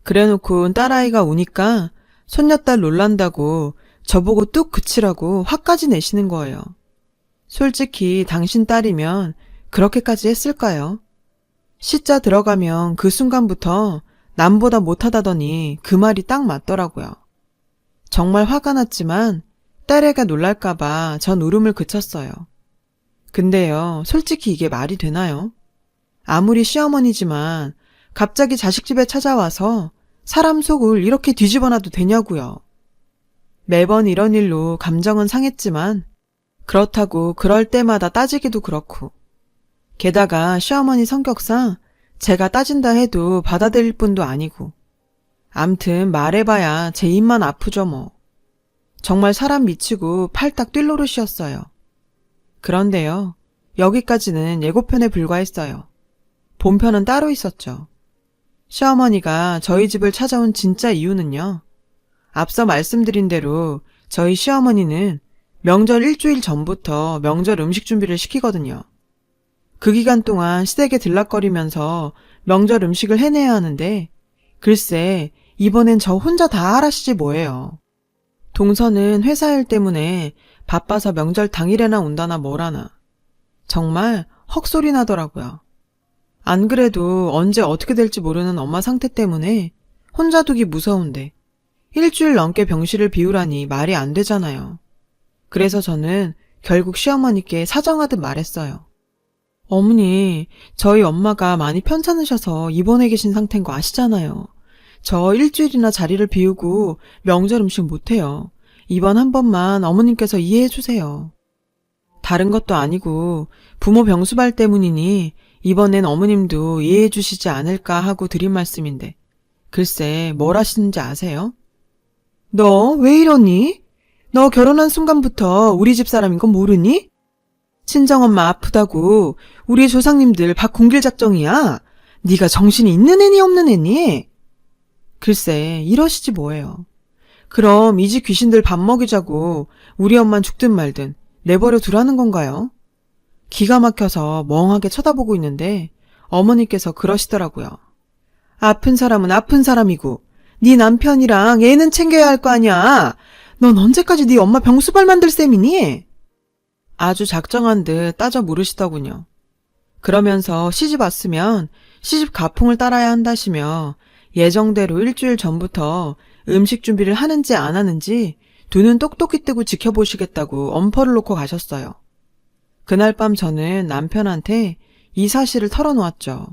그래놓고 딸아이가 우니까 손녀딸 놀란다고 저보고 뚝 그치라고 화까지 내시는 거예요. 솔직히 당신 딸이면 그렇게까지 했을까요? 시자 들어가면 그 순간부터 남보다 못하다더니 그 말이 딱 맞더라고요. 정말 화가 났지만 딸애가 놀랄까봐 전 울음을 그쳤어요. 근데요, 솔직히 이게 말이 되나요? 아무리 시어머니지만 갑자기 자식 집에 찾아와서 사람 속을 이렇게 뒤집어놔도 되냐고요. 매번 이런 일로 감정은 상했지만 그렇다고 그럴 때마다 따지기도 그렇고, 게다가 시어머니 성격상 제가 따진다 해도 받아들일 뿐도 아니고, 암튼 말해봐야 제 입만 아프죠 뭐. 정말 사람 미치고 팔딱 뛸 노릇이었어요. 그런데요, 여기까지는 예고편에 불과했어요. 본편은 따로 있었죠. 시어머니가 저희 집을 찾아온 진짜 이유는요, 앞서 말씀드린 대로 저희 시어머니는 명절 일주일 전부터 명절 음식 준비를 시키거든요. 그 기간 동안 시댁에 들락거리면서 명절 음식을 해내야 하는데 글쎄 이번엔 저 혼자 다 하라시지 뭐예요. 동서는 회사 일 때문에 바빠서 명절 당일에나 온다나 뭐라나. 정말 헉소리 나더라고요. 안 그래도 언제 어떻게 될지 모르는 엄마 상태 때문에 혼자 두기 무서운데 일주일 넘게 병실을 비우라니 말이 안 되잖아요. 그래서 저는 결국 시어머니께 사정하듯 말했어요. 어머니, 저희 엄마가 많이 편찮으셔서 입원해 계신 상태인 거 아시잖아요. 저 일주일이나 자리를 비우고 명절 음식 못해요. 이번 한 번만 어머님께서 이해해 주세요. 다른 것도 아니고 부모 병수발 때문이니 이번엔 어머님도 이해해 주시지 않을까 하고 드린 말씀인데 글쎄 뭘 하시는지 아세요? 너 왜 이러니? 너 결혼한 순간부터 우리 집 사람인 건 모르니? 친정엄마 아프다고 우리 조상님들 밥 굶길 작정이야. 네가 정신이 있는 애니 없는 애니? 글쎄 이러시지 뭐예요. 그럼 이 집 귀신들 밥 먹이자고 우리 엄만 죽든 말든 내버려 두라는 건가요? 기가 막혀서 멍하게 쳐다보고 있는데 어머니께서 그러시더라고요. 아픈 사람은 아픈 사람이고 네 남편이랑 애는 챙겨야 할 거 아니야. 넌 언제까지 네 엄마 병수발 만들 셈이니? 아주 작정한 듯 따져 물으시더군요. 그러면서 시집 왔으면 시집 가풍을 따라야 한다시며 예정대로 일주일 전부터 음식 준비를 하는지 안 하는지 두 눈 똑똑히 뜨고 지켜보시겠다고 엄포를 놓고 가셨어요. 그날 밤 저는 남편한테 이 사실을 털어놓았죠.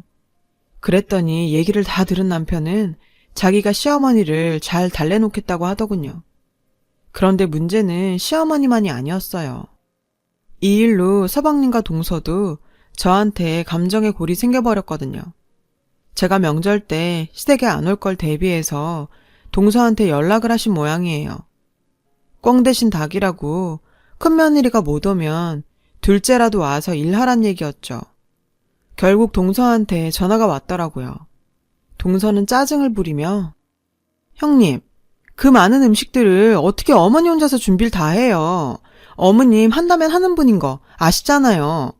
그랬더니 얘기를 다 들은 남편은 자기가 시어머니를 잘 달래놓겠다고 하더군요. 그런데 문제는 시어머니만이 아니었어요. 이 일로 서방님과 동서도 저한테 감정의 골이 생겨버렸거든요. 제가 명절 때 시댁에 안 올 걸 대비해서 동서한테 연락을 하신 모양이에요. 꽝 대신 닭이라고 큰 며느리가 못 오면 둘째라도 와서 일하란 얘기였죠. 결국 동서한테 전화가 왔더라고요. 동서는 짜증을 부리며 형님, 그 많은 음식들을 어떻게 어머니 혼자서 준비를 다 해요. 어머님 한다면 하는 분인 거 아시잖아요.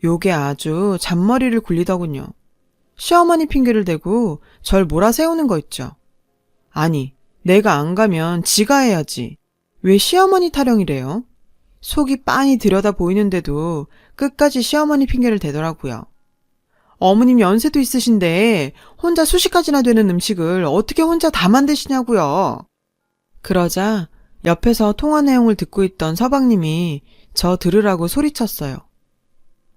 요게 아주 잔머리를 굴리더군요. 시어머니 핑계를 대고 절 몰아세우는 거 있죠. 아니, 내가 안 가면 지가 해야지. 왜 시어머니 타령이래요? 속이 빤히 들여다 보이는데도 끝까지 시어머니 핑계를 대더라고요. 어머님 연세도 있으신데 혼자 수십 가지나 되는 음식을 어떻게 혼자 다 만드시냐고요. 그러자 옆에서 통화 내용을 듣고 있던 서방님이 저 들으라고 소리쳤어요.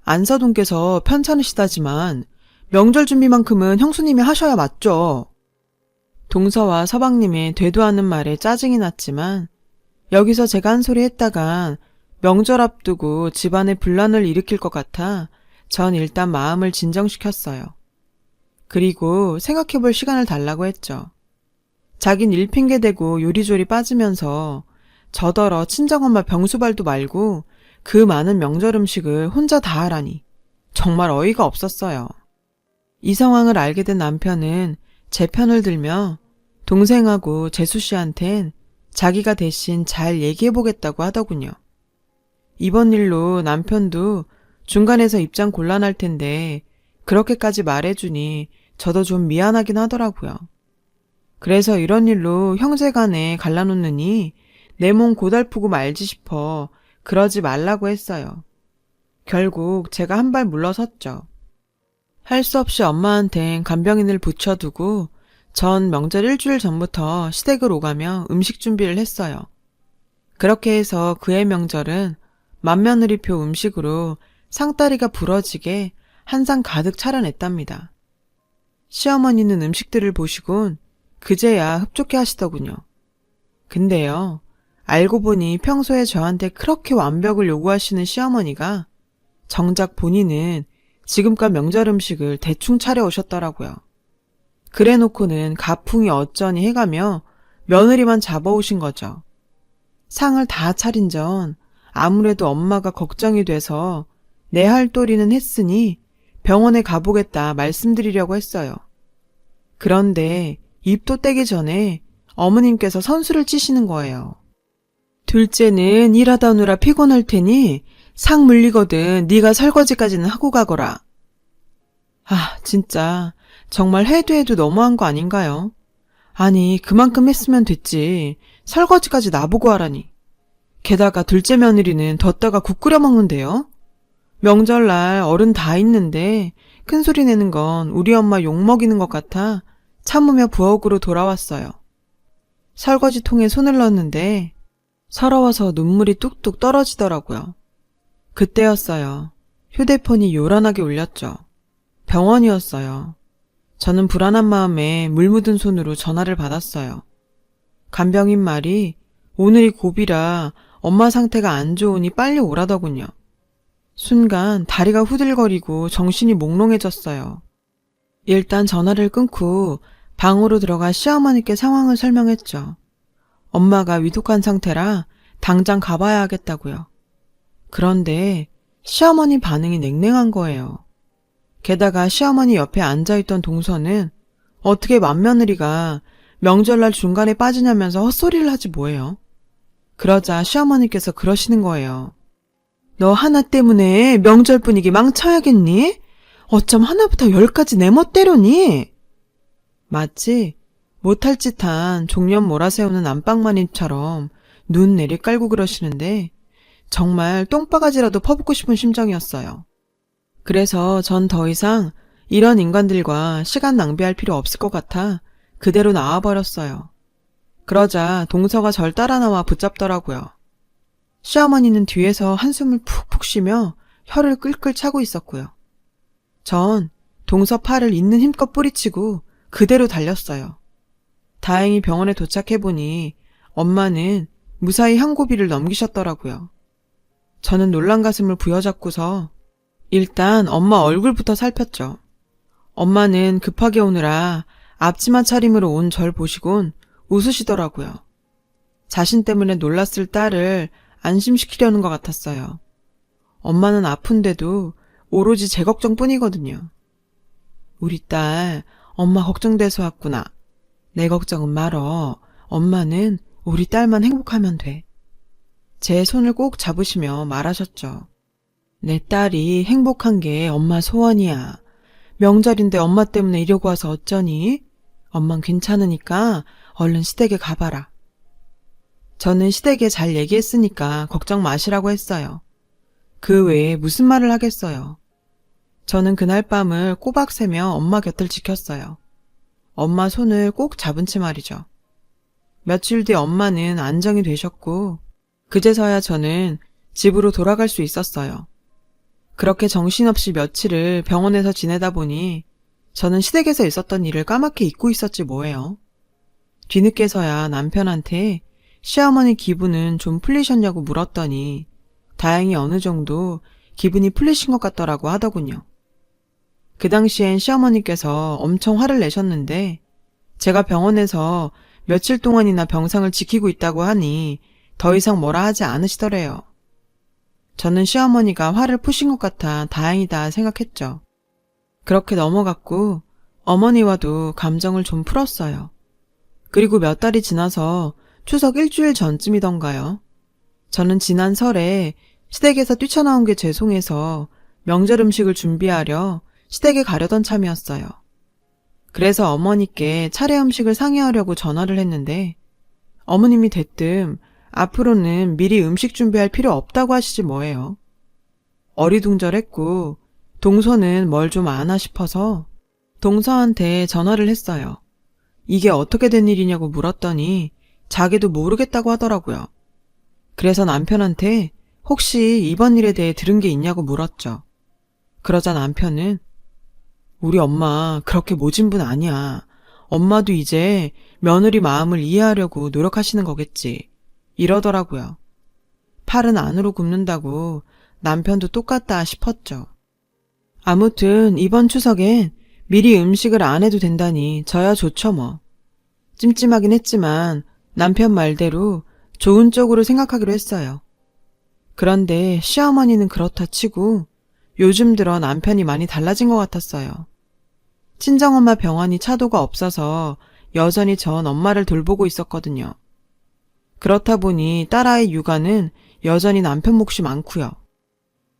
안서동께서 편찮으시다지만 명절 준비만큼은 형수님이 하셔야 맞죠. 동서와 서방님의 되도 않는 말에 짜증이 났지만 여기서 제가 한 소리 했다간 명절 앞두고 집안에 분란을 일으킬 것 같아 전 일단 마음을 진정시켰어요. 그리고 생각해볼 시간을 달라고 했죠. 자긴 일핑계 대고 요리조리 빠지면서 저더러 친정엄마 병수발도 말고 그 많은 명절 음식을 혼자 다 하라니 정말 어이가 없었어요. 이 상황을 알게 된 남편은 제 편을 들며 동생하고 재수 씨한텐 자기가 대신 잘 얘기해보겠다고 하더군요. 이번 일로 남편도 중간에서 입장 곤란할 텐데 그렇게까지 말해주니 저도 좀 미안하긴 하더라고요. 그래서 이런 일로 형제간에 갈라놓느니 내 몸 고달프고 말지 싶어 그러지 말라고 했어요. 결국 제가 한 발 물러섰죠. 할 수 없이 엄마한텐 간병인을 붙여두고 전 명절 일주일 전부터 시댁을 오가며 음식 준비를 했어요. 그렇게 해서 그해 명절은 맏며느리표 음식으로 상다리가 부러지게 한 상 가득 차려냈답니다. 시어머니는 음식들을 보시곤 그제야 흡족해 하시더군요. 근데요, 알고 보니 평소에 저한테 그렇게 완벽을 요구하시는 시어머니가 정작 본인은 지금껏 명절 음식을 대충 차려오셨더라고요. 그래놓고는 가풍이 어쩌니 해가며 며느리만 잡아오신 거죠. 상을 다 차린 전 아무래도 엄마가 걱정이 돼서 내 할 도리는 했으니 병원에 가보겠다 말씀드리려고 했어요. 그런데 입도 떼기 전에 어머님께서 선수를 치시는 거예요. 둘째는 일하다 오느라 피곤할 테니 상 물리거든 네가 설거지까지는 하고 가거라. 아, 진짜 정말 해도 너무한 거 아닌가요? 아니, 그만큼 했으면 됐지. 설거지까지 나보고 하라니. 게다가 둘째 며느리는 뒀다가 국 끓여 먹는데요. 명절날 어른 다 있는데 큰 소리 내는 건 우리 엄마 욕먹이는 것 같아 참으며 부엌으로 돌아왔어요. 설거지통에 손을 넣었는데 서러워서 눈물이 뚝뚝 떨어지더라고요. 그때였어요. 휴대폰이 요란하게 울렸죠. 병원이었어요. 저는 불안한 마음에 물 묻은 손으로 전화를 받았어요. 간병인 말이 오늘이 고비라 엄마 상태가 안 좋으니 빨리 오라더군요. 순간 다리가 후들거리고 정신이 몽롱해졌어요. 일단 전화를 끊고 방으로 들어가 시어머니께 상황을 설명했죠. 엄마가 위독한 상태라 당장 가봐야 하겠다고요. 그런데 시어머니 반응이 냉랭한 거예요. 게다가 시어머니 옆에 앉아있던 동서는 어떻게 맏며느리가 명절날 중간에 빠지냐면서 헛소리를 하지 뭐예요. 그러자 시어머니께서 그러시는 거예요. 너 하나 때문에 명절 분위기 망쳐야겠니? 어쩜 하나부터 10까지 내 멋대로니? 마치 못할 짓한 종년 몰아세우는 안방마님처럼 눈 내리깔고 그러시는데 정말 똥바가지라도 퍼붓고 싶은 심정이었어요. 그래서 전 더 이상 이런 인간들과 시간 낭비할 필요 없을 것 같아 그대로 나와버렸어요. 그러자 동서가 절 따라 나와 붙잡더라고요. 시어머니는 뒤에서 한숨을 푹푹 쉬며 혀를 끌끌 차고 있었고요. 전 동서 팔을 있는 힘껏 뿌리치고 그대로 달렸어요. 다행히 병원에 도착해보니 엄마는 무사히 한 고비를 넘기셨더라고요. 저는 놀란 가슴을 부여잡고서 일단 엄마 얼굴부터 살폈죠. 엄마는 급하게 오느라 앞치마 차림으로 온 절 보시곤 웃으시더라고요. 자신 때문에 놀랐을 딸을 안심시키려는 것 같았어요. 엄마는 아픈데도 오로지 제 걱정뿐이거든요. 우리 딸, 엄마 걱정돼서 왔구나. 내 걱정은 말어. 엄마는 우리 딸만 행복하면 돼. 제 손을 꼭 잡으시며 말하셨죠. 내 딸이 행복한 게 엄마 소원이야. 명절인데 엄마 때문에 이러고 와서 어쩌니? 엄만 괜찮으니까 얼른 시댁에 가봐라. 저는 시댁에 잘 얘기했으니까 걱정 마시라고 했어요. 그 외에 무슨 말을 하겠어요. 저는 그날 밤을 꼬박 새며 엄마 곁을 지켰어요. 엄마 손을 꼭 잡은 채 말이죠. 며칠 뒤 엄마는 안정이 되셨고 그제서야 저는 집으로 돌아갈 수 있었어요. 그렇게 정신없이 며칠을 병원에서 지내다 보니 저는 시댁에서 있었던 일을 까맣게 잊고 있었지 뭐예요. 뒤늦게서야 남편한테 시어머니 기분은 좀 풀리셨냐고 물었더니 다행히 어느 정도 기분이 풀리신 것 같더라고 하더군요. 그 당시엔 시어머니께서 엄청 화를 내셨는데 제가 병원에서 며칠 동안이나 병상을 지키고 있다고 하니 더 이상 뭐라 하지 않으시더래요. 저는 시어머니가 화를 푸신 것 같아 다행이다 생각했죠. 그렇게 넘어갔고 어머니와도 감정을 좀 풀었어요. 그리고 몇 달이 지나서 추석 일주일 전쯤이던가요. 저는 지난 설에 시댁에서 뛰쳐나온 게 죄송해서 명절 음식을 준비하려 시댁에 가려던 참이었어요. 그래서 어머니께 차례 음식을 상의하려고 전화를 했는데 어머님이 대뜸 앞으로는 미리 음식 준비할 필요 없다고 하시지 뭐예요. 어리둥절했고 동서는 뭘 좀 아나 싶어서 동서한테 전화를 했어요. 이게 어떻게 된 일이냐고 물었더니 자기도 모르겠다고 하더라고요. 그래서 남편한테 혹시 이번 일에 대해 들은 게 있냐고 물었죠. 그러자 남편은 우리 엄마 그렇게 모진 분 아니야. 엄마도 이제 며느리 마음을 이해하려고 노력하시는 거겠지. 이러더라고요. 팔은 안으로 굽는다고 남편도 똑같다 싶었죠. 아무튼 이번 추석엔 미리 음식을 안 해도 된다니 저야 좋죠 뭐. 찜찜하긴 했지만 남편 말대로 좋은 쪽으로 생각하기로 했어요. 그런데 시어머니는 그렇다 치고 요즘 들어 남편이 많이 달라진 것 같았어요. 친정엄마 병원이 차도가 없어서 여전히 전 엄마를 돌보고 있었거든요. 그렇다 보니 딸아이 육아는 여전히 남편 몫이 많고요.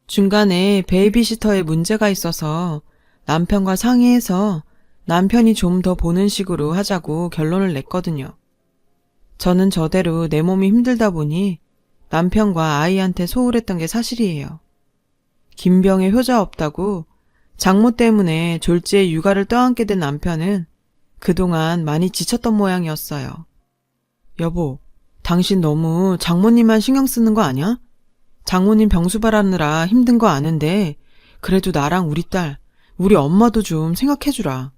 중간에 베이비시터에 문제가 있어서 남편과 상의해서 남편이 좀 더 보는 식으로 하자고 결론을 냈거든요. 저는 저대로 내 몸이 힘들다 보니 남편과 아이한테 소홀했던 게 사실이에요. 김병에 효자 없다고 장모 때문에 졸지에 육아를 떠안게 된 남편은 그동안 많이 지쳤던 모양이었어요. 여보, 당신 너무 장모님만 신경 쓰는 거 아니야? 장모님 병수 바라느라 힘든 거 아는데 그래도 나랑 우리 딸, 우리 엄마도 좀 생각해주라.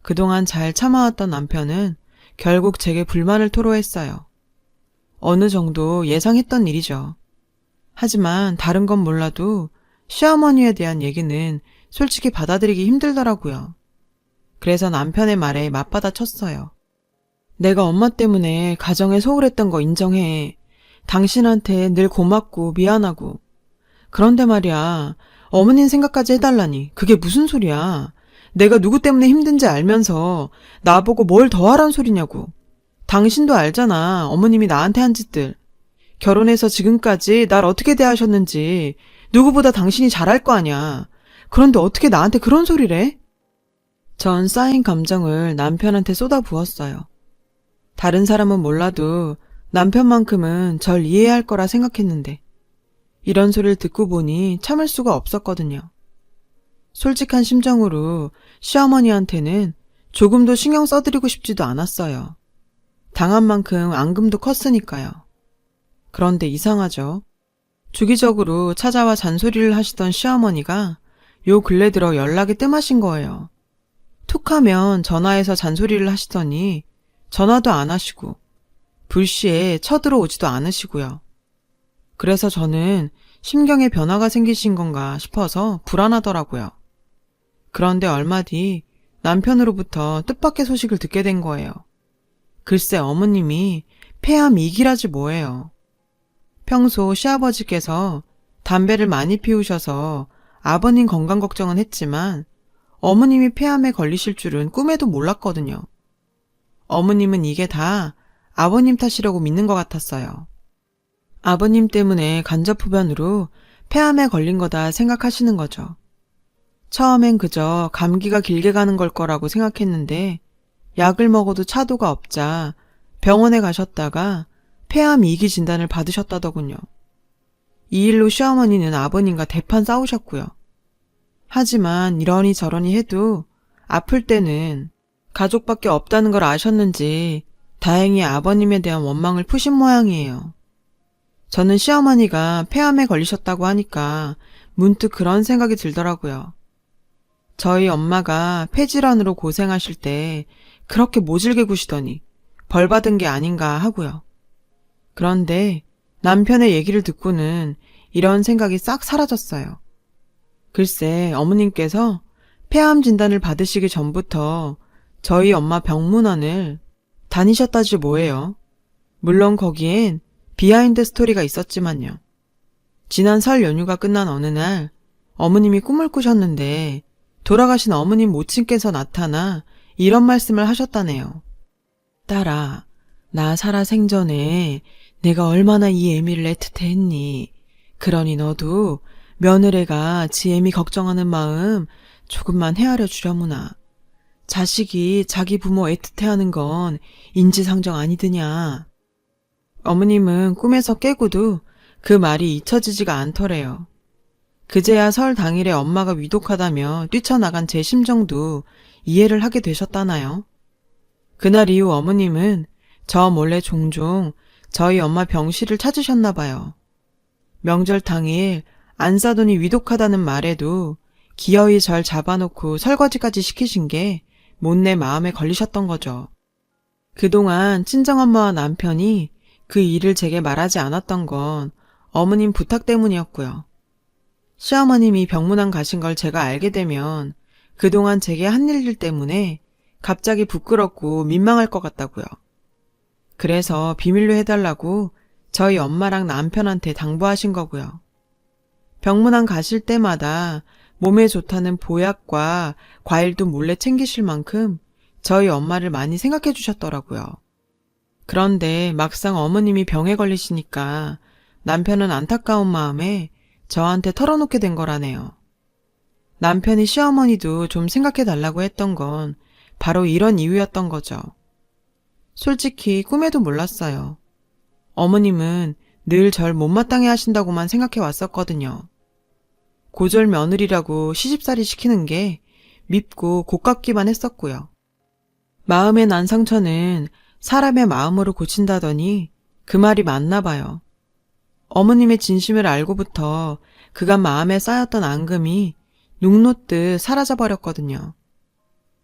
그동안 잘 참아왔던 남편은 결국 제게 불만을 토로했어요. 어느 정도 예상했던 일이죠. 하지만 다른 건 몰라도 시어머니에 대한 얘기는 솔직히 받아들이기 힘들더라고요. 그래서 남편의 말에 맞받아 쳤어요. 내가 엄마 때문에 가정에 소홀했던 거 인정해. 당신한테 늘 고맙고 미안하고. 그런데 말이야, 어머님 생각까지 해달라니 그게 무슨 소리야. 내가 누구 때문에 힘든지 알면서 나보고 뭘 더 하란 소리냐고. 당신도 알잖아, 어머님이 나한테 한 짓들. 결혼해서 지금까지 날 어떻게 대하셨는지 누구보다 당신이 잘 알 거 아냐. 그런데 어떻게 나한테 그런 소리래? 전 쌓인 감정을 남편한테 쏟아부었어요. 다른 사람은 몰라도 남편만큼은 절 이해할 거라 생각했는데 이런 소리를 듣고 보니 참을 수가 없었거든요. 솔직한 심정으로 시어머니한테는 조금도 신경 써드리고 싶지도 않았어요. 당한 만큼 앙금도 컸으니까요. 그런데 이상하죠. 주기적으로 찾아와 잔소리를 하시던 시어머니가 요 근래 들어 연락이 뜸하신 거예요. 툭하면 전화해서 잔소리를 하시더니 전화도 안 하시고 불시에 쳐들어오지도 않으시고요. 그래서 저는 심경에 변화가 생기신 건가 싶어서 불안하더라고요. 그런데 얼마 뒤 남편으로부터 뜻밖의 소식을 듣게 된 거예요. 글쎄 어머님이 폐암 2기라지 뭐예요. 평소 시아버지께서 담배를 많이 피우셔서 아버님 건강 걱정은 했지만 어머님이 폐암에 걸리실 줄은 꿈에도 몰랐거든요. 어머님은 이게 다 아버님 탓이라고 믿는 것 같았어요. 아버님 때문에 간접흡연으로 폐암에 걸린 거다 생각하시는 거죠. 처음엔 그저 감기가 길게 가는 걸 거라고 생각했는데 약을 먹어도 차도가 없자 병원에 가셨다가 폐암 2기 진단을 받으셨다더군요. 이 일로 시어머니는 아버님과 대판 싸우셨고요. 하지만 이러니 저러니 해도 아플 때는 가족밖에 없다는 걸 아셨는지 다행히 아버님에 대한 원망을 푸신 모양이에요. 저는 시어머니가 폐암에 걸리셨다고 하니까 문득 그런 생각이 들더라고요. 저희 엄마가 폐질환으로 고생하실 때 그렇게 모질게 구시더니 벌 받은 게 아닌가 하고요. 그런데 남편의 얘기를 듣고는 이런 생각이 싹 사라졌어요. 글쎄 어머님께서 폐암 진단을 받으시기 전부터 저희 엄마 병문안을 다니셨다지 뭐예요. 물론 거기엔 비하인드 스토리가 있었지만요. 지난 설 연휴가 끝난 어느 날 어머님이 꿈을 꾸셨는데 돌아가신 어머님 모친께서 나타나 이런 말씀을 하셨다네요. 딸아, 나 살아 생전에 내가 얼마나 이 애미를 애틋해 했니. 그러니 너도 며느리가 지 애미 걱정하는 마음 조금만 헤아려 주려무나. 자식이 자기 부모 애틋해하는 건 인지상정 아니드냐. 어머님은 꿈에서 깨고도 그 말이 잊혀지지가 않더래요. 그제야 설 당일에 엄마가 위독하다며 뛰쳐나간 제 심정도 이해를 하게 되셨다나요? 그날 이후 어머님은 저 몰래 종종 저희 엄마 병실을 찾으셨나 봐요. 명절 당일 안사돈이 위독하다는 말에도 기어이 절 잡아놓고 설거지까지 시키신 게 못내 마음에 걸리셨던 거죠. 그동안 친정엄마와 남편이 그 일을 제게 말하지 않았던 건 어머님 부탁 때문이었고요. 시어머님이 병문안 가신 걸 제가 알게 되면 그동안 제게 한 일 때문에 갑자기 부끄럽고 민망할 것 같다고요. 그래서 비밀로 해달라고 저희 엄마랑 남편한테 당부하신 거고요. 병문안 가실 때마다 몸에 좋다는 보약과 과일도 몰래 챙기실 만큼 저희 엄마를 많이 생각해 주셨더라고요. 그런데 막상 어머님이 병에 걸리시니까 남편은 안타까운 마음에 저한테 털어놓게 된 거라네요. 남편이 시어머니도 좀 생각해 달라고 했던 건 바로 이런 이유였던 거죠. 솔직히 꿈에도 몰랐어요. 어머님은 늘 절 못마땅해 하신다고만 생각해 왔었거든요. 고졸 며느리라고 시집살이 시키는 게 밉고 고깝기만 했었고요. 마음에 난 상처는 사람의 마음으로 고친다더니 그 말이 맞나 봐요. 어머님의 진심을 알고부터 그간 마음에 쌓였던 앙금이 눅놓듯 사라져버렸거든요.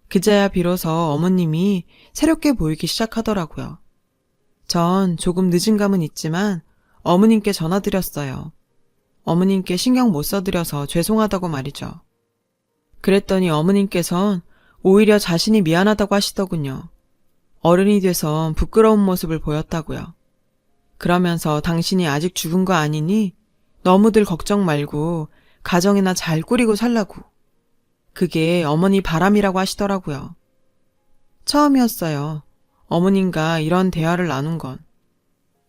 그제야 비로소 어머님이 새롭게 보이기 시작하더라고요. 전 조금 늦은 감은 있지만 어머님께 전화드렸어요. 어머님께 신경 못 써드려서 죄송하다고 말이죠. 그랬더니 어머님께선 오히려 자신이 미안하다고 하시더군요. 어른이 돼선 부끄러운 모습을 보였다고요. 그러면서 당신이 아직 죽은 거 아니니 너무들 걱정 말고 가정이나 잘 꾸리고 살라고. 그게 어머니 바람이라고 하시더라고요. 처음이었어요. 어머님과 이런 대화를 나눈 건.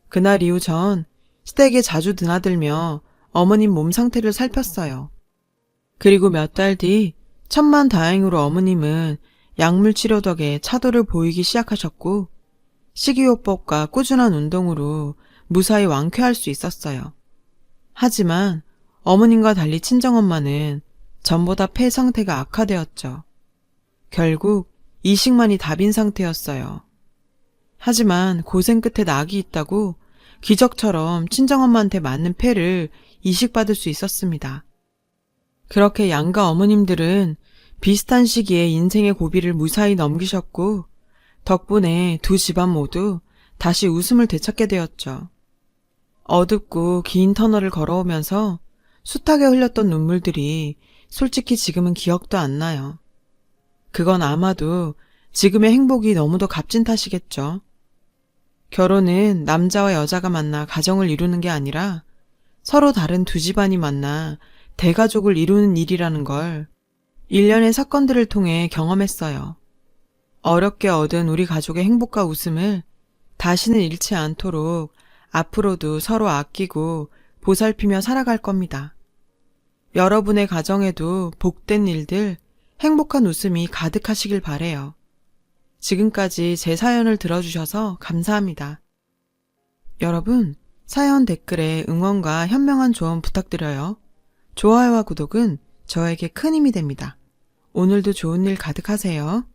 그날 이후 전 시댁에 자주 드나들며 어머님 몸 상태를 살폈어요. 그리고 몇 달 뒤 천만다행으로 어머님은 약물 치료 덕에 차도를 보이기 시작하셨고 식이요법과 꾸준한 운동으로 무사히 완쾌할 수 있었어요. 하지만 어머님과 달리 친정엄마는 전보다 폐 상태가 악화되었죠. 결국 이식만이 답인 상태였어요. 하지만 고생 끝에 낙이 있다고 기적처럼 친정엄마한테 맞는 폐를 이식받을 수 있었습니다. 그렇게 양가 어머님들은 비슷한 시기에 인생의 고비를 무사히 넘기셨고 덕분에 두 집안 모두 다시 웃음을 되찾게 되었죠. 어둡고 긴 터널을 걸어오면서 숱하게 흘렸던 눈물들이 솔직히 지금은 기억도 안 나요. 그건 아마도 지금의 행복이 너무도 값진 탓이겠죠. 결혼은 남자와 여자가 만나 가정을 이루는 게 아니라 서로 다른 두 집안이 만나 대가족을 이루는 일이라는 걸 일련의 사건들을 통해 경험했어요. 어렵게 얻은 우리 가족의 행복과 웃음을 다시는 잃지 않도록 앞으로도 서로 아끼고 보살피며 살아갈 겁니다. 여러분의 가정에도 복된 일들, 행복한 웃음이 가득하시길 바래요. 지금까지 제 사연을 들어주셔서 감사합니다. 여러분, 사연 댓글에 응원과 현명한 조언 부탁드려요. 좋아요와 구독은 저에게 큰 힘이 됩니다. 오늘도 좋은 일 가득하세요.